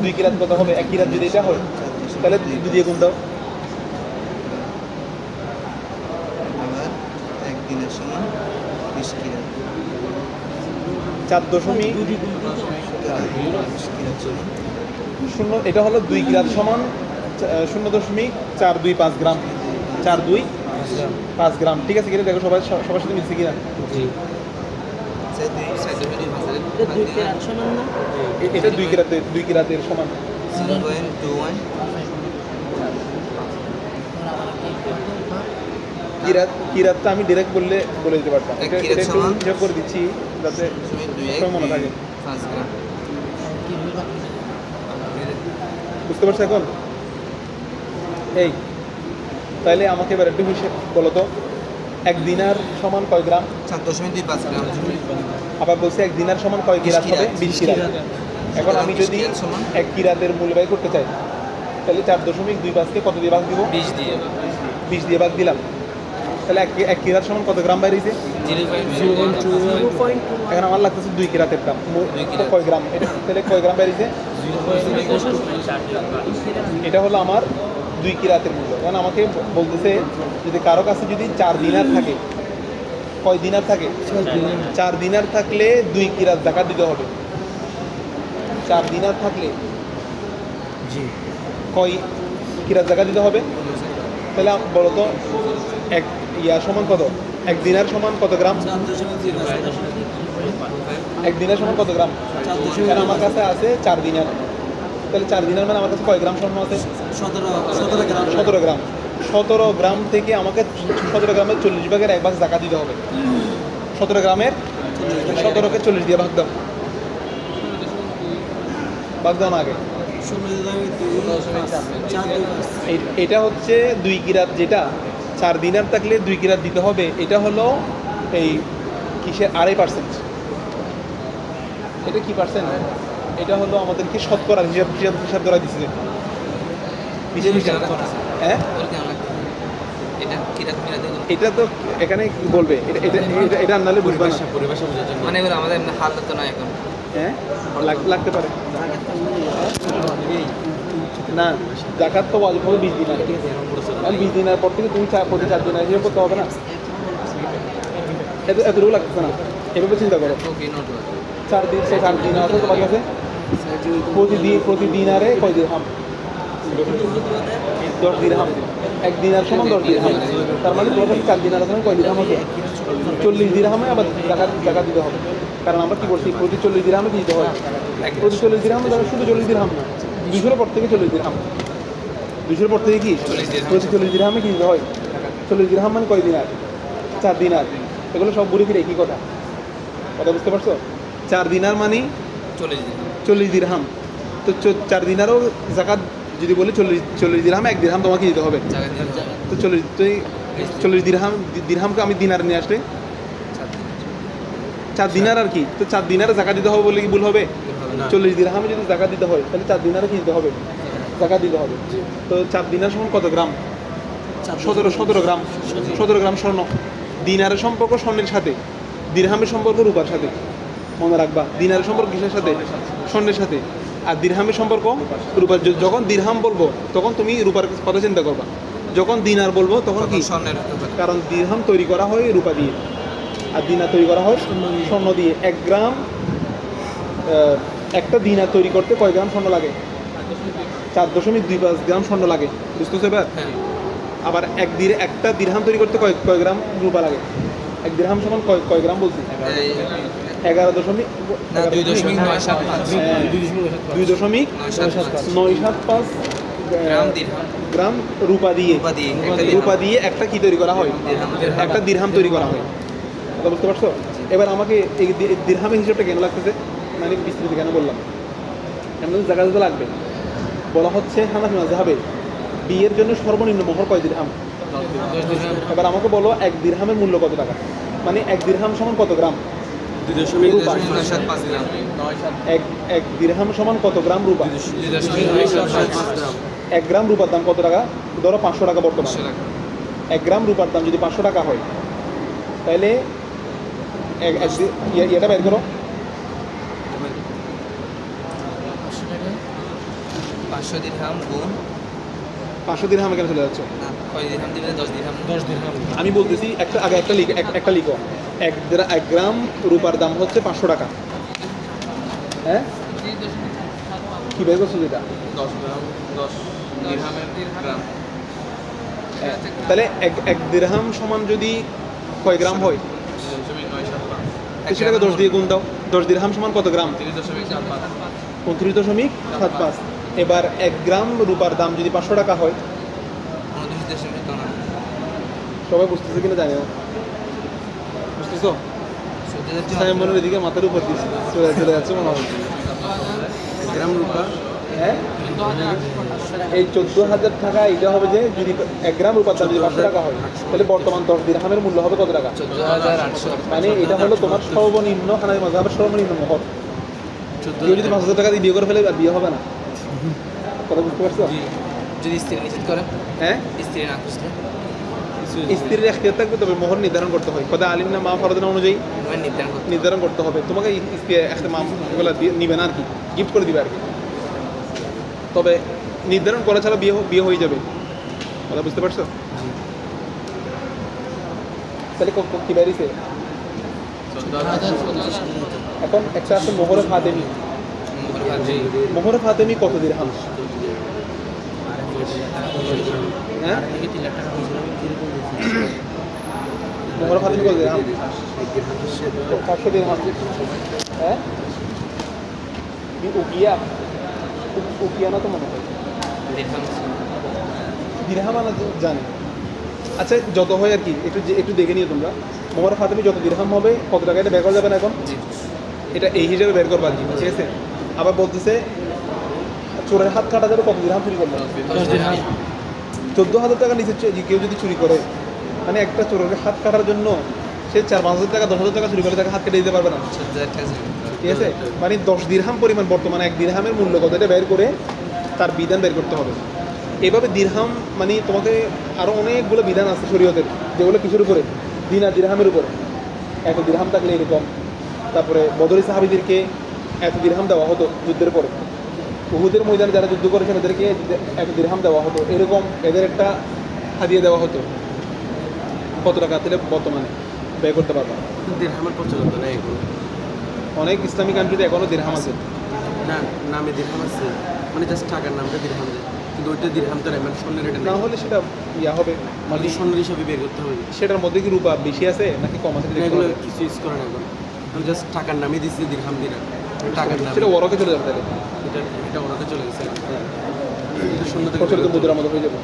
2 কিরাত কত হবে? 1 কিরাত যদি এটা হয় তাহলে 2 দিয়ে গুণ দাও। একদিনের সময় 20 কিরাত 4.0, এটা হলো 2 কিরাত সমান 0.425 গ্রাম। 4.25 গ্রাম, ঠিক আছে কিনা দেখো সবাই, সবার সাথে মিলছে কিনা? এটা 2 কিরাতের সমান। 0.21 কিরাতটা আমি ডিরেক্ট বলে দিতে পারতাম। এক এটা কিরাত একটু সমান হিসাব করে দিচ্ছি যাতে সব মনে থাকে। 5 গ্রাম বুঝতে পারছো এখন? এই তাইলে আমাকে এবার একটু হিসেব বলো তো, 1 দিনার সমান কয় গ্রাম? 4.25 গ্রাম আবার বলছে 1 দিনার সমান কয় কিরাত হবে? 20 কিরাত। এখন আমি যদি 1 কিরাতের মূল্য ব্যয় করতে চাই তাহলে 4.25কে কত দিয়ে ভাগ দিব? 20 দিয়ে 20 দিয়ে ভাগ দিলাম। তাহলে 1 কিরাত সমান কত গ্রাম বাইরেছে? 0.2 এখন আমার লাগতেছে 2 কিরাতের দাম। কয় গ্রাম এটা? তাহলে কয় গ্রাম বাইরেছে? এটা হলো আমার 2 কিরাতের মূল্য। কারণ আমাকে বলতেছে যদি কারো কাছে যদি 4 দিনার থাকে, কয় দিনার থাকে? 4 দিনার থাকলে 2 কিরাত যাকাত দিতে হবে। 4 দিনার থাকলে কয় কিরাত যাকাত দিতে হবে? তাহলে বলো তো এক সমান কত? 1 দিনার সমান কত গ্রাম? 1 দিনার সমান কত গ্রাম? কারণ আমার কাছে আছে 4 দিনার। তাহলে 4 দিনার মানে আমার কাছে কয় গ্রাম স্বর্ণ আছে? 17 গ্রাম 17 গ্রাম। 17 গ্রাম থেকে আমাকে 17 গ্রামের 40 ভাগের 1 ভাগ জাকাত দিতে হবে। 17 গ্রামের 17কে 40 দিয়ে ভাগ দাও। ভাগ দাও না আগে। এটা হচ্ছে 2 কিরাত, যেটা 4 দিনার থাকলে 2 কিরাত দিতে হবে। এটা হলো এই কিসের 2.5%। এটা কি পার্সেন্ট? এটা হলো আমাদেরকে শতকরা হিসাব করা দিচ্ছে। হ্যাঁ এটা এটা কিরাত মিরাত এগুলো এটা তো এখানে কি বলবে এটা এটা এটা- এটা আনলে বুঝবে না মানে এগুলো আমাদের এমনি হাল তো না এখন হ্যাঁ লাগতে পারে না জাকাত তো ওয়াজিব হবে 20 দিনার আর 20 দিনের পর থেকে তুমি প্রতি 4 দিনার হিসেবে করতে হবে না এতটুকু লাগতেছে না এভাবে চিন্তা করো ওকে নোট 4 দিন আছে তোমার কাছে প্রতি দিনারে কয় দিরহাম 10 দিরহাম 1 দিনার সমান 10 দিরহাম তার মানে তোমার কাছে 4 দিনার আছে কয় দিরহাম আছে 40 দিরহামে আবার জাকাত দিতে হবে কারণ আমরা কি করছি প্রতি 40 দিরহামে কি দিতে হয় প্রতি 40 দিরহামে ধরো শুধু 40 দিরহাম না 200 পর থেকে 40 দিরহাম 200 পর থেকে কি 40 দিরহাম। প্রতি 40 দিরহামে কি দিতে হয় 40 দিরহাম মানে কয় দিনার 4 দিনার এগুলো সব ঘুরে ফিরে একই কথা বুঝতে পারছো 4 দিনার মানে 40 দিন 40 দিরহাম তো 4 দিনারও জাকাত যদি বলি 40 দিরহাম 1 দিরহাম তোমাকে দিতে হবে জায়গা দিতে হবে। তো 40 দিরহামকে আমি দিনার নিয়ে আসলে 4 দিনার আর কি তো 4 দিনারে জাকাত দিতে হবে বলে কি ভুল হবে 40 দিরহামে যদি জাকাত দিতে হয় তাহলে 4 দিনারে কি দিতে হবে জাকাত দিতে হবে তো 4 দিনার সমান কত গ্রাম 17 গ্রাম 17 গ্রাম স্বর্ণ দিনারের সম্পর্ক স্বর্ণের সাথে দিরহামের সম্পর্ক রূপার সাথে মনে রাখবা দিনারের সম্পর্ক কিসের সাথে স্বর্ণের সাথে আর দিরহামের সম্পর্ক রূপার যখন দিরহাম বলবো তখন তুমি রূপার কথা চিন্তা করবা যখন দিনার বলবো তখন কি স্বর্ণের হতে পারে। কারণ দিরহাম তৈরি করা হয় রূপা দিয়ে আর দিনার তৈরি করা হয় স্বর্ণ দিয়ে 1 গ্রাম একটা দিনার তৈরি করতে কয় গ্রাম স্বর্ণ লাগে 4.25 গ্রাম স্বর্ণ লাগে বুঝতেছো এবার হ্যাঁ আবার একটা দিরহাম তৈরি করতে কয় গ্রাম রূপা লাগে 1 দিরহাম সমান কয় গ্রাম বলছি 11 দশমিক না 2.975 হ্যাঁ, 2.975 গ্রাম দিরহাম গ্রাম রূপা দিয়ে রূপা দিয়ে রূপা দিয়ে একটা কি তৈরি করা হয় দিরহাম একটা দিরহাম তৈরি করা হয় কথা বুঝতে পারছো এবার আমাকে এই দিরহামের হিসাবটা কেন লাগতেছে মানে বিস্তৃত কেন বললাম এমন জায়গা তো লাগবে বলা হচ্ছে হানাফি মাযহাবে বিয়ের জন্য সর্বনিম্ন মোহর কয় দিরহাম এবার আমাকে বলো 1 দিরহামের মূল্য কত টাকা মানে 1 দিরহাম সমান কত গ্রাম 2.975 গ্রাম এক দিরহাম সমান কত গ্রাম রূপা 2.975 1 গ্রাম রূপার দাম কত টাকা ধরো 500 টাকা বর্তমান 1 গ্রাম রূপার দাম যদি 500 টাকা হয় তাহলে এটা বের করো 500 দিরহাম গুণ 500 দিরহাম এখানে চলে যাচ্ছে না কয় দিরহাম দিলে 10 দিরহাম আমি বলতেছি একটা লিখো 1 গ্রাম রূপার দাম হচ্ছে 500 টাকা হ্যাঁ কি বের করছো যেটা 10 গ্রাম 10 দিরহামের গ্রাম তাহলে 1 দিরহাম সমান যদি কয় গ্রাম হয় 2.975 সেটাকে 10 দিয়ে গুণ দাও 10 দিরহাম সমান কত গ্রাম 30.75 29.75 এবার 1 গ্রাম রূপার দাম যদি 500 টাকা হয় 29.9 সবাই বুঝতেছে কিনা জানি না বুঝতেছো সাইমনের এদিকে মাথার উপর দিচ্ছে চলে যাচ্ছে মনে হয় গ্রাম রূপা হ্যাঁ এই 14,000 টাকা এটা হবে যে যদি 1 গ্রাম রূপার দাম যদি 500 টাকা হয় তাহলে বর্তমান 10 দিরহামের মূল্য হবে কত টাকা 14,800 মানে এটা হলো তোমার সর্বনিম্ন হানাফি মাযহাবের সর্বনিম্ন মোহর কেউ যদি 5,000 টাকা দিয়ে বিয়ে করে ফেলে আর বিয়ে হবে না কথা বুঝতে পারছো যদি স্ত্রী নিশ্চিত করে হ্যাঁ স্ত্রী না খুঁজলে স্ত্রীর এখতিয়ার থাকবে তবে মোহর নির্ধারণ করতে হয় কথা আলিম না মা ফরদানা অনুযায়ী মানে নির্ধারণ করতে নির্ধারণ করতে হবে তোমাকে স্ত্রী একটা মা এগুলো নিবে না আর কি গিফট করে দিবে আর কি তবে নির্ধারণ করা ছাড়া বিয়ে হয়ে যাবে কথা বুঝতে পারছো তাহলে কি বেরিয়েছে এখন একটা আছে মোহরে ফাতেমি মোহরে ফাতেমি কত দিরহাম হ্যাঁ মোহরে ফাতেমি কত দিরহাম 500 দিরহাম হ্যাঁ উকিয়া না তো মনে হয় দিরহাম দিরহাম আনা জানি আচ্ছা যত হয় আর কি একটু দেখে নিও তোমরা মোহরে ফাতেমি যত দিরহাম হবে কত টাকা এটা বের করা যাবে না এখন জি এটা এই হিসাবে বের করবা আর কি ঠিক আছে আবার বলতেছে চোরের হাত কাটা যাবে কত দিরহাম চুরি করবে 10 দিরহাম 14,000 টাকা নিচে কেউ যদি চুরি করে মানে একটা চোরের হাত কাটার জন্য সে 4-5,000 টাকা 10,000 টাকা চুরি করে তাকে হাত কেটে দিতে পারবে না 14,000 টাকা ঠিক আছে মানে 10 দিরহাম পরিমাণ বর্তমানে 1 দিরহামের মূল্য কত এটা বের করে তার বিধান বের করতে হবে এভাবে দিরহাম মানে তোমাকে আরও অনেকগুলো বিধান আছে শরীয়তের, যেগুলো কিসের উপরে? দিনার দিরহামের উপরে। এত দিরহাম থাকলে এরকম। তারপরে বদরি সাহাবীদেরকে এত দিরহাম দেওয়া হতো যুদ্ধের পরে। উহুদের ময়দানে যারা যুদ্ধ করেছেন ওদেরকে এত দিরহাম দেওয়া হতো, এরকম এদের একটা হাদিয়া দেওয়া হতো। কত টাকা দিলে বর্তমানে ব্যয় করতে পারবা? দিরহামের প্রচলন নেই এগুলো। অনেক ইসলামিক কান্ট্রিতে এখনও দিরহাম আছে। না, নামে দিরহাম আছে, মানে জাস্ট টাকার নামটা দিরহাম দেয়, কিন্তু ওইটা দিরহাম তো নেই, মানে স্বর্ণের এটা না নেই। হলে সেটা ইয়া হবে, মানে স্বর্ণের হিসাবে বের করতে হবে। সেটার মধ্যে কি রূপা বেশি আছে নাকি কম আছে দেখতে এগুলো হবে। কিছু ইউজ করে না এখন, আমি জাস্ট টাকার নামই দিচ্ছি দিরহাম দিরাম, টাকার নাম। সেটা ওরকে চলে যাবে তাহলে, এটা ওনাকে চলে গেছে, এটা শূন্য থেকে প্রচলিত মুদ্রার মতো হয়ে যাবে।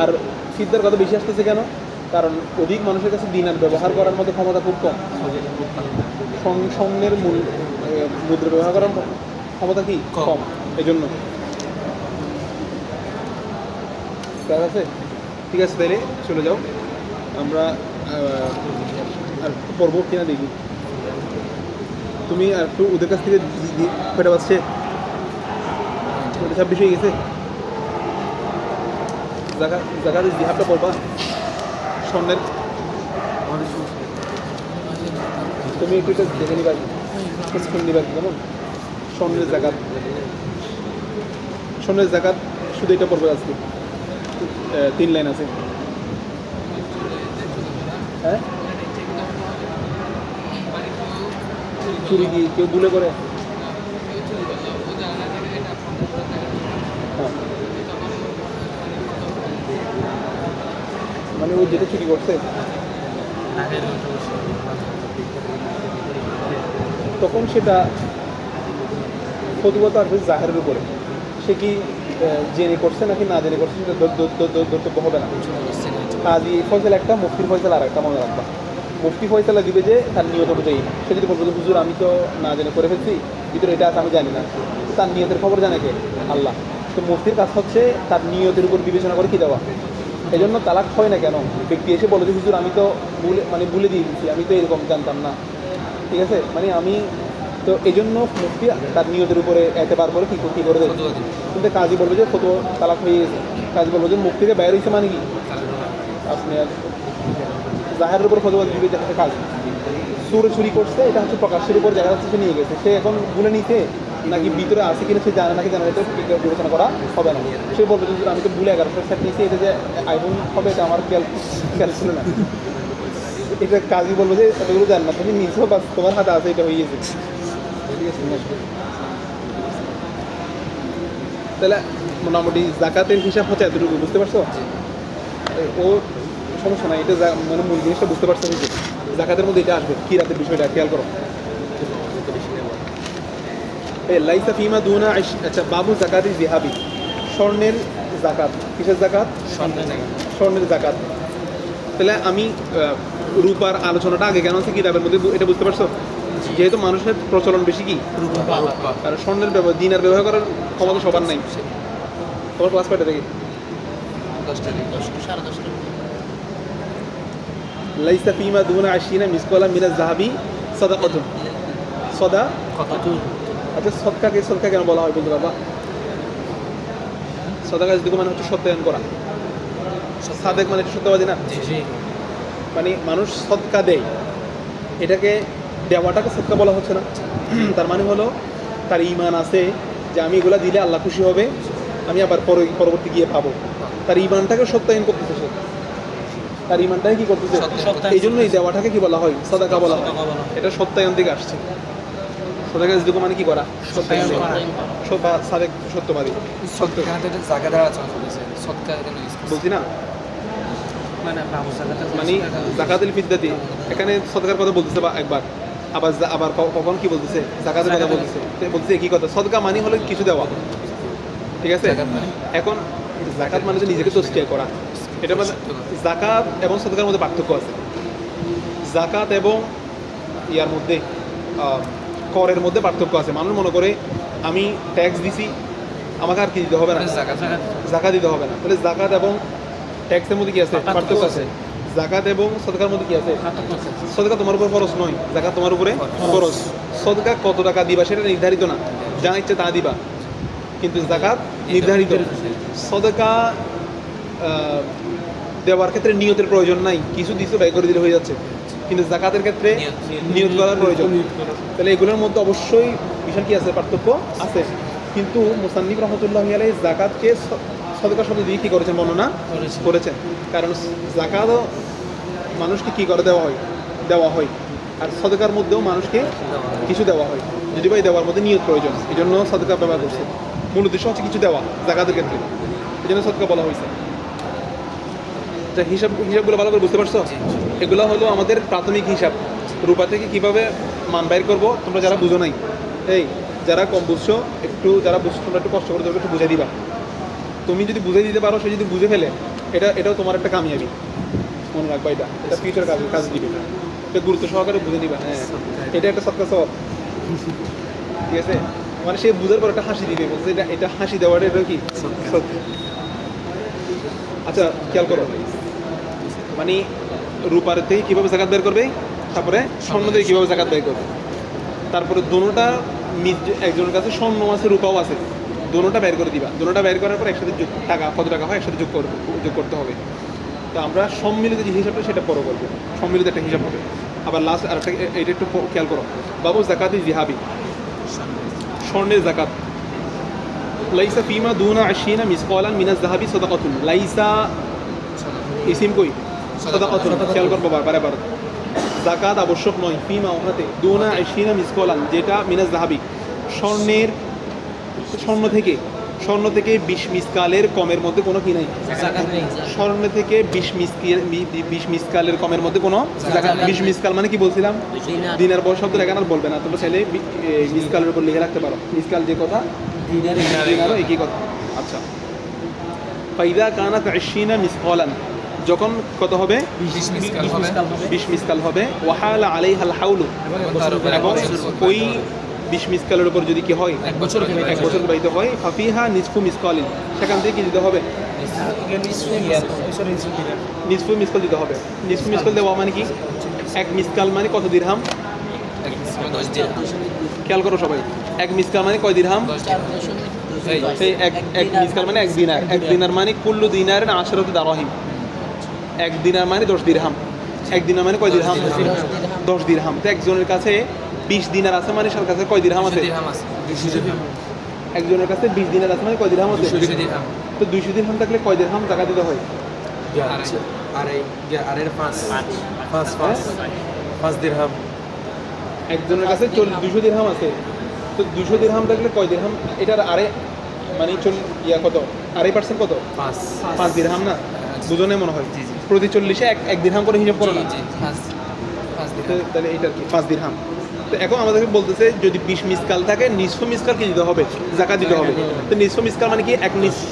আর ফিদ্দার কথা বেশি আসতেছে কেন? কারণ অধিক মানুষের কাছে দিনার ব্যবহার করার মতো ক্ষমতা খুব কম। স্বর্ণের মুদ্রা ব্যবহার করার ক্ষমতা কি কম, এই জন্য। ঠিক আছে, ঠিক আছে, তাহলে চলে যাও। আমরা আর একটু পড়বো কিনা দেখি। তুমি আর একটু ওদের কাছ থেকে কয়টা বাজছে? 26 হয়ে গেছে। জাকাতের জিহাদটা পড়বা স্বর্ণের। তুমি একটু এটা দেখে নিবা, শুনে নিবা কেমন স্বর্ণের জাকাত। স্বর্ণের জাকাত শুধু এটা পড়বে আজকে, 3 লাইন আছে। হ্যাঁ, চুরি কি কেউ ভুলে করে? হ্যাঁ, মানে ও যেটা চুরি করছে তখন সেটা ফতুয়া আসবে জাহেরের উপরে। সে কি জেনে করছে নাকি না জেনে করছে সেটা ধর্তব্য হবে না। কাজী ফয়সালা একটা, মুফতির ফয়সালা আর একটা, মনে রাখবা। মুফতি ফয়সালা দিবে যে তার নিয়ত অনুযায়ী। সে যদি বলবে হুজুর আমি তো না জেনে করে ফেলছি, ভিতরে এটা আছে আমি জানি না, তার নিয়তের খবর জানে কে? আল্লাহ। তো মুফতির কাজ হচ্ছে তার নিয়তের উপর বিবেচনা করে কি দেওয়া। এই জন্য তালাক হয় না কেন? ব্যক্তি এসে বলে যে হুজুর আমি তো ভুলে দিয়ে দিচ্ছি, আমি তো এরকম জানতাম না, ঠিক আছে, মানে আমি তো এই জন্য মুফতি তার নিয়তের উপরে এতেবার করে কী করে দেয়। কিন্তু কাজী বলবে যে ফতো তালাক হয়ে গেছে, কাজী বলবে যে মুখ থেকে বাইরে হয়েছে মানে কি আপনি জাহেরের উপর ফতোয়া দিবে যে কাজ সুরে চুরি করছে, এটা হচ্ছে প্রকাশের উপর জায়গা যাচ্ছে, সে নিয়ে গেছে, সে এখন ভুলে নিতে নাকি ভিতরে আসে কিনা সে জানে নাকি জানে, এটা বিবেচনা করা হবে না। সে বলবে যে আমি তো ভুলে 1100 সেট নিয়েছি, এটা যে আইফোন হবে এটা আমার খেয়াল ছিল না। এটা কাজী বলবো যে এতগুলো জান না, তুমি নিয়েছো বাস তোমার হাতে আছে, এটা হয়ে গেছে। ঠিক আছে, তাহলে মোটামুটি জাকাতের হিসাব হচ্ছে এতটুকু, বুঝতে পারছো? ও সমস্যা নাই, এটা মানে মূল জিনিসটা বুঝতে পারছো। হয়েছে জাকাতের মধ্যে এটা আসবে কিরাতের বিষয়টা খেয়াল করো। লাইসা ফিমা দুনা। আচ্ছা, বাবু জাকাতি জিহাবি, স্বর্ণের জাকাত। কিসের জাকাত? স্বর্ণের জাকাত। তাহলে আমি রূপার আলোচনাটা আগে কেন আছে কিতাবের মধ্যে, এটা বুঝতে পারছো? যেহেতু মানুষের প্রচলন বেশি কি কারণ স্বর্ণের ব্যবহার, দিনার ব্যবহার করার ক্ষমতা সবার নাই। তোমার ক্লাস কয়টা থেকে? 10টা সাড়ে 10টা। লাইসা ফিমা দুনা আশিনা মিসকালা মিনাজ যাহাবি সাদাকাতুন। সদা আচ্ছা, সদকাকে সদকা কেন বলা হয় বলতে পারবা? সদকা যেটুকু মানে হচ্ছে সত্যায়ন করা। সাদেক মানে সত্যবাদী না, মানে মানুষ সদকা দেয়, এটাকে দেওয়াটাকে সদকা বলা হচ্ছে না। তার মানে হলো তার ঈমান আছে যে আমি এগুলা দিলে আল্লাহ খুশি হবে, আমি আবার পরবর্তী গিয়ে পাবো। তার ঈমানটাকে সত্যায়ন করতেছে সে, তার ঈমানটাকে কি করতেছে, এই জন্য এই দেওয়াটাকে কি বলা হয়? সাদাকা বলা হয়। এটা সত্যায়ন থেকে আসছে। সদাকা যেটুকু মানে কি করা? সত্যায়ন করা। সাদেক সত্যবাদী বলছি না, মানে জাকাতুল ফিতরাতি এখানে সদকার কথা বলতেছে একবার, আবার কখন কি বলতেছে? জাকাতের কথা বলতেছে। বলতেছে কি কথা? সদকা মানে হলো কিছু দেওয়া, ঠিক আছে? এখন জাকাত মানে তো নিজেকে তসকিয়া করা। এটা মানে জাকাত এবং সদকার মধ্যে পার্থক্য আছে। জাকাত এবং ইয়ার মধ্যে করের মধ্যে পার্থক্য আছে। মানুষ মনে করে আমি ট্যাক্স দিছি, আমাকে আর কি দিতে হবে না, জাকাত দিতে হবে না। তাহলে জাকাত এবং ট্যাক্সের মধ্যে কি আছে? পার্থক্য আছে। জাকাত এবং সদকার মধ্যে কি আছে? সদকা তোমার উপর ফরজ নয়, জাকাত তোমার উপরে ফরজ। সদকা কত টাকা দিবা সেটা নির্ধারিত না, যা ইচ্ছে তা দিবা, কিন্তু জাকাত নির্ধারিত। সদকা দেওয়ার ক্ষেত্রে নিয়তের প্রয়োজন নাই, কিছু দিছো ব্যয় করে দিলে হয়ে যাচ্ছে, কিন্তু জাকাতের ক্ষেত্রে নিয়ত করার প্রয়োজন। তাহলে এগুলোর মধ্যে অবশ্যই বিশাল কি আছে, পার্থক্য আছে। কিন্তু মুসান্নিফ রহমতুল্লাহি আলাইহি জাকাতকে সদকা শব্দ দিয়ে কী করেছেন, বর্ণনা করেছেন। কারণ জাকাত মানুষকে কী করে দেওয়া হয়, আর সদকার মধ্যেও মানুষকে কিছু দেওয়া হয়, যদি বা এই দেওয়ার মধ্যে নিয়ত প্রয়োজন, এই জন্য সদকা ব্যবহার করছে। মূল উদ্দেশ্য হচ্ছে কিছু দেওয়া জাকাতের ক্ষেত্রে, এই জন্য সদকা বলা হয়েছে। হিসাবগুলো ভালো করে বুঝতে পারছো? এগুলো হলো আমাদের প্রাথমিক হিসাব। রূপা থেকে কিভাবে মান বাইর করবো, তোমরা যারা বুঝো নাই, এই যারা কম বুঝছো, যারা বুঝছো তোমরা একটু কষ্ট করে দেবে, একটু বুঝে দিবা। তুমি যদি বুঝে দিতে পারো, সে যদি বুঝে ফেলে, এটাও তোমার একটা কামিয়াবি, মনে রাখবা। এটা ফিউচার কাজ দিবে, এটা গুরুত্ব সহকারে বুঝে নিবা। হ্যাঁ, এটা একটা সৎকার স্বভাব, ঠিক আছে? মানে সে বুঝার পর একটা হাসি দিবে, বলছে এটা হাসি দেওয়াটা এটা কি সৎকার। আচ্ছা খেয়াল করো, মানে রূপার থেকে কীভাবে জাকাত বের করবে, তারপরে স্বর্ণ থেকে কীভাবে জাকাত বের করবে, তারপরে দোনোটা একজনের কাছে স্বর্ণ আছে, রূপাও আছে, দোনোটা বের করে দিবা। দোনোটা বের করার পর একসাথে কত টাকা হয় একসাথে যোগ করতে হবে। তো আমরা সম্মিলিত যে হিসাবটা সেটা পরে করবো, সম্মিলিত একটা হিসাব হবে। আবার লাস্ট আর একটা, এটা একটু খেয়াল করো, বাবু জাকাতি জিহাবি, স্বর্ণের জাকাত। লাইসা ফিমা দুনা আশিনা মিসকালান মিনাজ যাহাবি সাদাকাতুন। লাইসা ইসিম কই, সাদাকাতুন, খেয়াল করবো বারবার। জাকাত আবশ্যক নয়, ফিমা ওখানে দুনা আশিনা মিসকালান, যেটা মিনাজ যাহাবি, স্বর্ণ থেকে 20 মিসকালের কমের মধ্যে কোনো কি নাই, স্বর্ণ থেকে 20 মিসকালের কমের মধ্যে কোনো জাকাত। 20 মিসকাল মানে কি বলছিলাম, দিনার বড় শব্দ এখানে আর বলবে না, তোমরা চাইলে মিসকালের উপর লিখে রাখতে পারো। মিসকাল যে কথা, দিনারও একই কথা। আচ্ছা, ফাইদা কানাত 20 মিসকালান, যখন কত হবে, 20 মিসকাল হবে। ওয়াহালা আলাইহাল হাউলু, এবং ওই 20 মিসকালের উপর যদি কি হয়, এক বছর বাড়িতে হয়, ফাফিহা নিসফু মিসকালিন, সেখান থেকে কি দিতে হবে, নিসফু মিসকাল দিতে হবে। নিসফু মিসকাল দেওয়া মানে কি, এক মিসকাল মানে কত দিরহাম, খেয়াল করো সবাই, এক মিসকাল মানে কয় দিরহাম, সেই এক মিসকাল মানে এক দিনার। এক দিনার মানে কুল্লু দিনারের 10 দারাহিম, এক দিনার মানে 10 দিরহাম। এক দিনার মানে কয় দিরহাম, 10 দিরহাম। তো একজনের কাছে 20 দিনার আছে, মানে সবার কাছে কয় দিরহাম আছে, একজনের কাছে 20 দিনার আছে, মানে কয় দিরহাম আছে, তো 200 দিরহাম থাকলে কয় দিরহাম জাকাত দিতে হয়, পাঁচ দিরহাম। একজনের কাছে 200 দিরহাম আছে, তো 200 দিরহাম থাকলে কয় দিরহাম, এটার মানে কত, 2.5% কত, 5 দিরহাম না, বুঝনে মনে হয়, প্রতি 40-এ এক দিরহাম করে হিসাব করো না, তাহলে এইটার কি 5 দিরহাম। তো এখন আমাদেরকে বলতেছে যদি 20 মিসকাল থাকে, নিসফ মিসকাল কি দিতে হবে, জাকাত দিতে হবে। তো নিসফ মিসকাল মানে কি,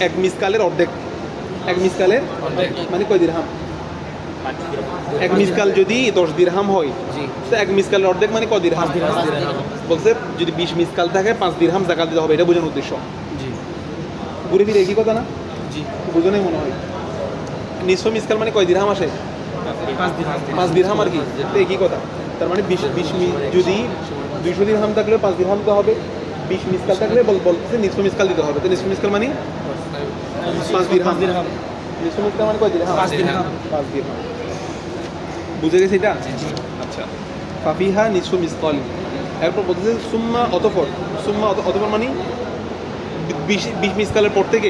এক মিসকালের অর্ধেক, এক মিসকালের মানে কয় দিরহাম, এক মিসকাল যদি 10 দিরহাম হয়, তো এক মিসকালের অর্ধেক মানে কয় দিরহাম, বলছে যদি 20 মিসকাল থাকে 5 দিরহাম জাকাত দিতে হবে, এটা বোঝানোর উদ্দেশ্য। ঘুরে ফিরে একই কথা না, বুঝনে মনে হয়। নিসফ মিসকাল মানে কয় দিরহাম আসে, 5 দিরহাম আর কি, তো একই কথা। তার মানে 20 যদি 200 দিরহাম থাকলে 5 দিরহাম দিতে হবে, 20 মিসকাল থাকলে বলতেছে নিসফ মিসকাল দিতে হবে। তো নিসফ মিসকাল মানে 5 দিরহাম। নিসফ মিসকাল মানে কয় দিরহাম, 5 দিরহাম। বুঝে গেছে এটা? আচ্ছা, ফাফিহা নিসফু মিসকাল। এরপর বলতেছে সুম্মা অতঃপর, অতঃপর মানে 20 মিসকালের পর থেকে,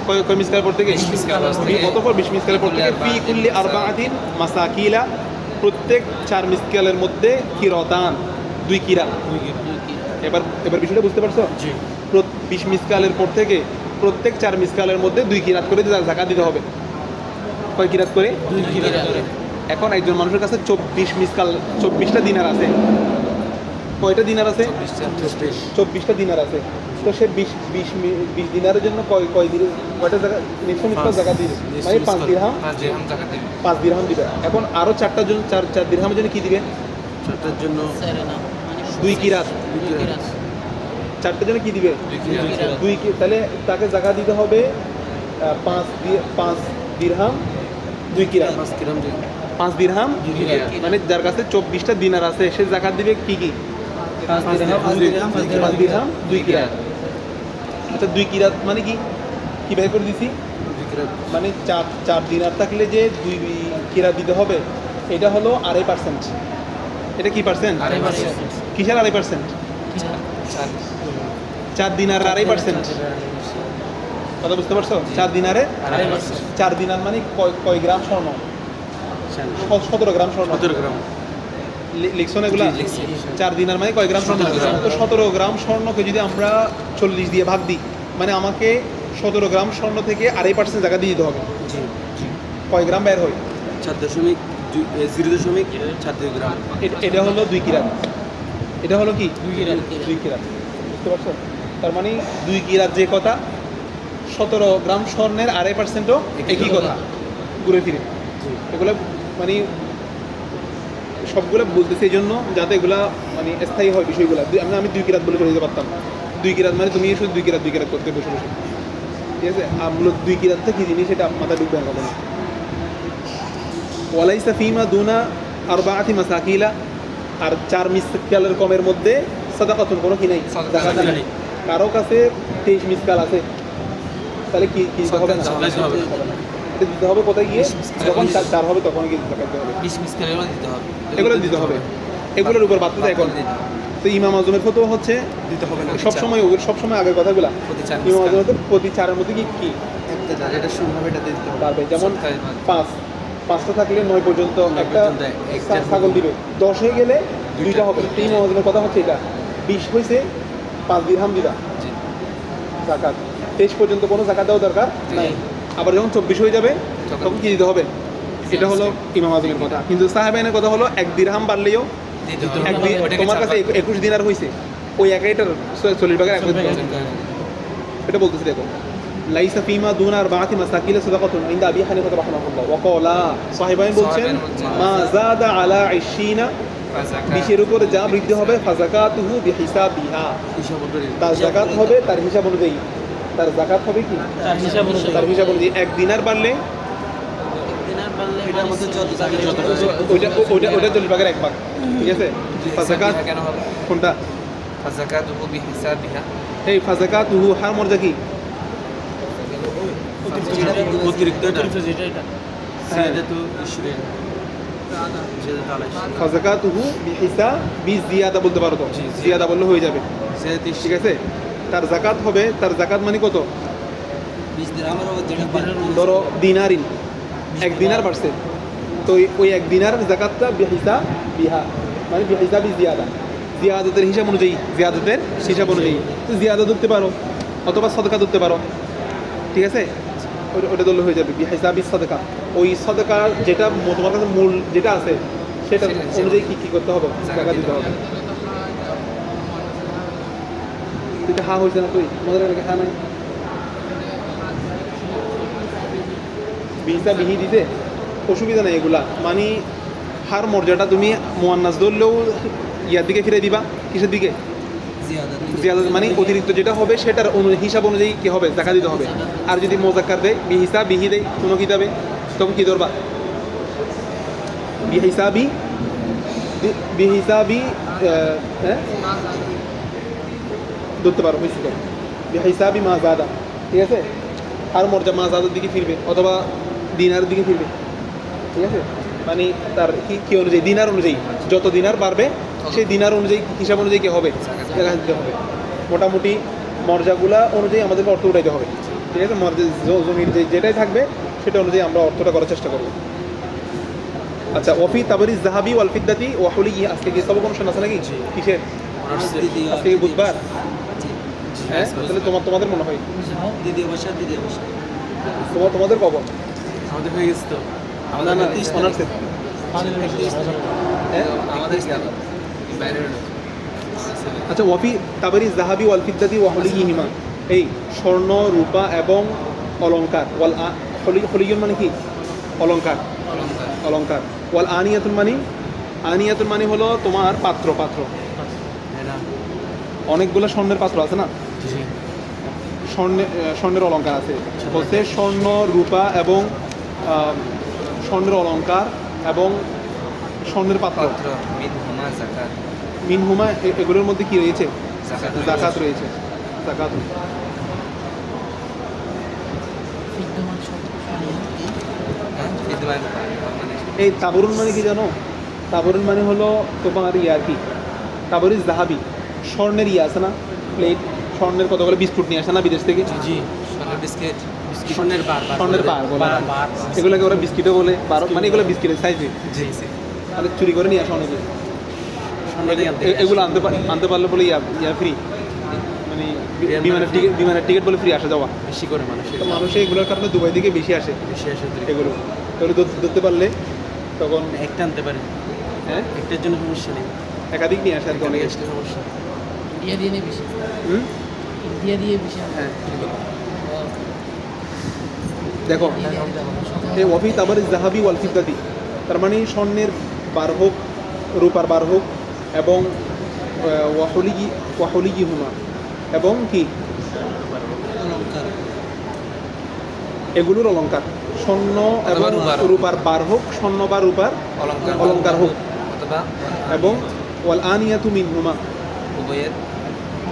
কয় মিসকালের পর থেকে, অতঃপর 20 মিসকালের পর থেকে, ফি কুল্লি আরবাআতিন মাসাকিলা, প্রত্যেক 4 মিসকালের মধ্যে কিরাতান, 2 কিরাত। এবার বিষয়টা বুঝতে পারছো? 20 মিসকালের পর থেকে প্রত্যেক 4 মিসকালের মধ্যে 2 কিরাত করে জাকাত দিতে হবে। কয় কিরাত করে, 2 কিরাত করে। এখন একজন মানুষের কাছে 24 মিসকাল, 24টা দিনার আছে। কয়টা দিনার আছে, 24টা দিনার আছে। তো সে 20 দিনারের জন্য কয়টা জায়গা নিসফ মিসকাল জাকাত দিবে, মানে 5 দিরহাম, 5 দিরহাম দিবে। এখন আরো 4টার জন্য 4 দিরহামের জন্য কি দিবে, 4টার জন্য 2 কিরাত। 4টার জন্য কি দিবে, 2 কিরাত। তাহলে তাকে জাকাত দিতে হবে 5 দিরহাম 2 কিরাত, 5 দিরহাম। মানে যার কাছে 24টা দিনার আছে সে জাকাত দিবে কি, 5 দিরহাম 2 কিরাত। আচ্ছা 2 কিরাত মানে কি বের করে দিছি মানে 4 দিনার থাকলে যে 2 কিরাত দিতে হবে এটা হলো 2.5%। এটা কি পার্সেন্ট? 2.5%। কিসের 2.5%? 4 দিনার 2.5%। কথা বুঝতে পারছো? 4 দিনারে 4 দিনার মানে কয় গ্রাম স্বর্ণ? 17 গ্রাম স্বর্ণ। 17 গ্রাম। লিখছো না এগুলা? 4 দিনার মানে কয় গ্রাম স্বর্ণ? 17 গ্রাম। তো 17 গ্রাম স্বর্ণকে যদি আমরা 40 দিয়ে ভাগ দিই মানে আমাকে 17 গ্রাম স্বর্ণ থেকে 2.5% জায়গা দিয়ে দিতে হবে। জি কয় গ্রাম বের হয়? 4.0.42 গ্রাম। এটা হলো 2 কিরাত। এটা হলো কি 2 কিরাত। বুঝতে পারছো? তার মানে 2 কিরাত যে কথা 17 গ্রাম স্বর্ণের 2.5%ও একই কথা ঘুরে ফিরে। এগুলো মানে সবগুলো বলতেছি এই জন্য যাতে এগুলা মানে স্থায়ী হয় বিষয়গুলো। আমি 2 কিরাত বলে চলে যেতে পারতাম। 2 কিরাত মানে তুমি শুধু 2 কিরাত করতে বসে বসে, ঠিক আছে? আর মূলত 2 কিরাতটা কি জিনিস এটা মাথায় ঢুকবে না। ওয়ালাইসা ফিমা দুনা আরবাআতি মাসাকিলা, আর 4 মিসকালের কমের মধ্যে সাদাকাতুন কোনো কি নাই, যাকাত নাই। কারো কাছে 23 মিসকাল আছে, তাহলে কি দিতে হবে না? এটা দিতে হবে কোথায় গিয়ে? যখন 4 হবে তখন গিয়ে যাকাত দিতে হবে। 20 মিসকালেরও দিতে হবে। এগুলো দিতে হবে, এগুলোর উপর বাদ দেয় এখন। তো ইমাম আজমের ফতোয়া হচ্ছে দিতে হবে না। সবসময় আগের কথাগুলা। প্রতি 4 ইমাম মিসকাল। আজমের প্রতি 4-এর মধ্যে কি একটা যেটা শুরু হবে এটা দিতে হবে। পারবে, যেমন সপ্তাহে পাঁচ। 5টা থাকলে 9 পর্যন্ত 9 একটা পর্যন্ত একটা ছাগল দিবে। 10 হয়ে গেলে 2টা হবে। তো ইমাম আজমের কথা হচ্ছে এটা 20 হয়েছে 5 দিরহাম দিবা জি। যাকাত। 23 পর্যন্ত কোনো যাকাত দেওয়া দরকার নাই। আবার যখন 24 হয়ে যাবে তখন কি দিতে হবে? এটা হলো ইমাম আজমের কথা। কিন্তু সাহেবাইনের কথা হলো 1 দিরহাম বাড়লেও দিতে হবে। ওটাকে তোমার কাছে 21 দিনার হয়েছে, ওই একাইটার 40 ভাগের 1 এটা বলতেছি। দেখো লাইসা ফিমা দুনা আরবাআতি মাসাকিলা সাদাকাতুন ইনদা আবি হানিফা রাহিমাহুল্লাহ ওয়া ক্বালা, সাহিবাইন বলছেন মা যাদা আলা 20 20-এর উপরে যা বৃদ্ধি হবে ফাযাকাতুহু বিহিসাবিহা, তার যাকাত হবে তার হিসাব অনুযায়ী। তার যাকাত হবে কি তার হিসাব অনুযায়ী। 1 দিনার বাড়লে এটার মধ্যে যত জায়গা যত ওইটা 40 ভাগের 1 ভাগ, ঠিক আছে? ফাযাকাত কেন হবে? কোনটা? ফাযাকাতুহু বিহিসাবিহা। এই ফাযাকাতুহু হার মর্যাদা কি? অতিরিক্ত এটা হ্যাঁ, সেটা তো 20 সেটা তো 28 ফাযাকাতুহু বিহিসাবি জিয়াদা বলতে পারো তো, জি। জিয়াদা বললে হয়ে যাবে, সেটা ঠিক আছে? তার যাকাত হবে, তার যাকাত মানে কত? 20 দিরহামের উপর যেটা ধরো দিনারিন 1 দিনার বাড়ছে, তো ওই 1 দিনার যাকাতটা বিহিসাবিহা মানে বিহিসাবি জিয়াদা, জিয়াদাতের হিসাব অনুযায়ী, জিয়াদাতের হিসাব অনুযায়ী তো জিয়াদা ধরতে পারো অথবা সদকা ধরতে পারো, ঠিক আছে? ওটা ধরলে হয়ে যাবে বিহিসাবি সদকা। ওই সদকার যেটা তোমার কাছে মূল যেটা আছে সেটা অনুযায়ী কি করতে হবে? টাকা দিতে হবে। তুই তো হা হয়েছে না, তুই মজার লাগে হা নাই বিহিসা বিহি দিতে অসুবিধা নেই। এগুলা মানে হার মর্যাদা তুমি মুয়ান্নাস ধরলেও ইয়ার দিকে ফিরে দিবা, কিসের দিকে? জিয়াদা মানে অতিরিক্ত যেটা হবে সেটার হিসাব অনুযায়ী কি হবে? টাকা দিতে হবে। আর যদি মোজাক্কার দেয় বিহিসা বিহি দেয় কোনো কিতাবে, তখন কি ধরবা? বিহিসাবি হ্যাঁ ধরতে পারো, হয়েছে তো বিহিসাবি মা জাদা, ঠিক আছে? আর মর্যাদা মা জাদার দিকে ফিরবে অথবা দিনারের দিকে ফিরবে, ঠিক আছে? মানে তার কি অনুযায়ী, দিনার অনুযায়ী যত দিনার বাড়বে সেই দিনার অনুযায়ী হিসাব অনুযায়ী কি হবে? টাকা দিতে হবে। মোটামুটি মর্যাদাগুলা অনুযায়ী আমাদেরকে অর্থ উঠাইতে হবে, ঠিক আছে? জমির যেটাই থাকবে সেটা অনুযায়ী আমরা অর্থটা করার চেষ্টা করবো। আচ্ছা, ওয়াফি তাবারি জাহাবি ওয়াল ফিদ্দাতি ওয়া হুলিহি, আজকে কি সব অনুষ্ঠান আছে নাকি? কিসের? আজকে কি বুধবার? হ্যাঁ, তাহলে তোমাদের মনে হয় দ্বিতীয় বর্ষ তোমাদের কখন? আমাদের হয়ে গেছে তো। না না, অনার্সের। হ্যাঁ, আমাদের কি আলাদা? বাইরে হলো। আচ্ছা, ওয়াফি তাবারি জাহাবি ওয়াল ফিদ্দাতি ওয়া হুলিহিমা, এই স্বর্ণ রূপা এবং অলংকার। ওয়াল হুলিয়ুন মানে কি? অলংকার, অলংকার। অলংকার। ওয়াল আনিয়াতুন মানে হলো তোমার পাত্র। অনেকগুলো স্বর্ণের পাত্র আছে না, স্বর্ণের অলংকার আছে বলতে স্বর্ণ রূপা এবং স্বর্ণের অলংকার এবং স্বর্ণের পাত্র। মিনহুমা যাকাত। মিনহুমা এগুলোর মধ্যে কি রয়েছে? যাকাত যাকাত রয়েছে। যাকাত হ্যাঁ বিদ্যমান মানে এই তাবরুন মানে কি জানো? তাবরুন মানে হলো তোমার ইয়া কি, তাবরিজ জাহাবি, স্বর্ণের ইয়া আছে না, প্লেট, স্বর্ণের কতগুলো বিস্কুট নিয়ে আসে না বিদেশ থেকে, জি সোনার বিস্কিট স্বর্ণের বার স্বর্ণের বার বলে, এগুলোকে ওরা বিস্কিটও বলে, বার মানে এগুলো বিস্কিটের সাইজে, জি জি তাহলে চুরি করে নিয়ে আসে অনেকে। স্বর্ণের এগুলো আনতে পারলে বলে ইয়া ফ্রি, মানে বিমানের টিকিট বলে ফ্রি আসা যাওয়া। বেশি করে মানুষের তো মানুষ এগুলোর কারণে দুবাই থেকে বেশি আসে বেশি আসে এগুলো ধরতে পারলে তখন একটা আনতে পারে, হ্যাঁ একটার জন্য সমস্যা নেই, একাধিক নিয়ে আসে আর কি অনেক অনেকে। আসলে সমস্যা। ইন্ডিয়া দিয়ে নিয়ে বেশি, হুম? ইন্ডিয়া দিয়ে বেশি হ্যাঁ দেখো এই ওয়াফি তাবার জাহাবি ওয়াল ফিদ্দাতি, তার মানে স্বর্ণের বার হোক, রূপার বার হোক, এবং ওয়াহলিগি হুমা, এবং কি অলঙ্কার এগুলোর অলঙ্কার, স্বর্ণ এবং অথবা রূপার। রূপার বার হোক, স্বর্ণ বা রূপার অলঙ্কার অলঙ্কার হোক, অথবা এবং ওয়াল আনিয়াতু মিন হুমা, উভয়ের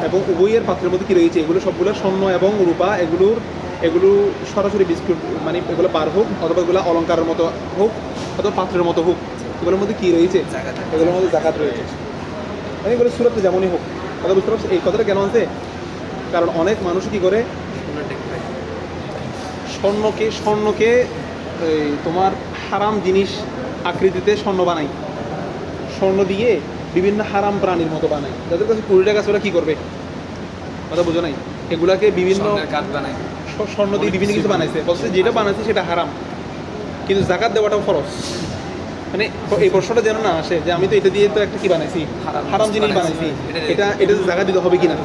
এবং উভয়ের পাত্রের মধ্যে কি রয়েছে, এগুলো সবগুলো স্বর্ণ এবং রূপা, এগুলো সরাসরি বিস্কুট মানে এগুলো বার হোক, অথবা এগুলো অলঙ্কারের মতো হোক, অথবা পাত্রের মতো হোক, এগুলোর মধ্যে কি রয়েছে, জাকাত। এগুলোর মধ্যে জাকাত রয়েছে। মানে এগুলো সুরতে যেমনই হোক, কথা বুঝতে পারছো এই কথাটা কেন আছে? কারণ অনেক মানুষ কি করে স্বর্ণকে এই তোমার হারাম জিনিস আকৃতিতে স্বর্ণ বানাই, স্বর্ণ দিয়ে বিভিন্ন হারাম প্রাণীর মতো বানায়, যাদের কাছে 20 টাকা আছে ওরা কি করবে, কথা বোঝো নাই, এগুলাকে বিভিন্ন স্বর্ণের কাঠ বানায় স্বর্ণ দিয়ে বিভিন্ন কিছু বানাইছে, বলছে যেটা বানাইছে সেটা হারাম, কিন্তু জাকাত দেওয়াটাও খরচ। মানে এই প্রশ্নটা যেন না আসে যে আমি তো এটা দিয়ে তো একটা কি বানাইছি, হারাম জিনিস বানাইছি, এটা জাকাত দিতে হবে কিনা,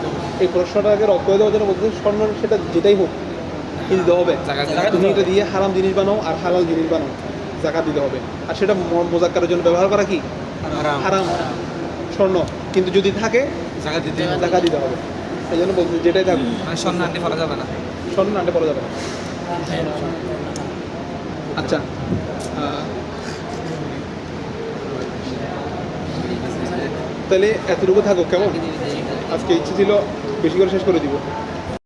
এই প্রশ্নটাকে রদ করে দেওয়ার জন্য বলছে স্বর্ণ সেটা যেটাই হোক কি দিতে হবে, জাকাত তুমি এটা দিয়ে হারাম জিনিস বানাও আর হালাল জিনিস বানাও, জাকাত দিতে হবে। আর সেটা মোজাক্কারের জন্য ব্যবহার করা কি হারাম স্বর্ণ, কিন্তু যদি থাকে জাকাত দিতে জাকাত দিতে হবে। এই জন্য বলছি যেটাই থাকুক মানে স্বর্ণ আনতে পারা যাবে না। স্বর্ণ আনতে পারা যাবে না। আচ্ছা তাহলে এতটুকু থাকুক কেমন? আজকে ইচ্ছে ছিল বেশি করে শেষ করে দিব।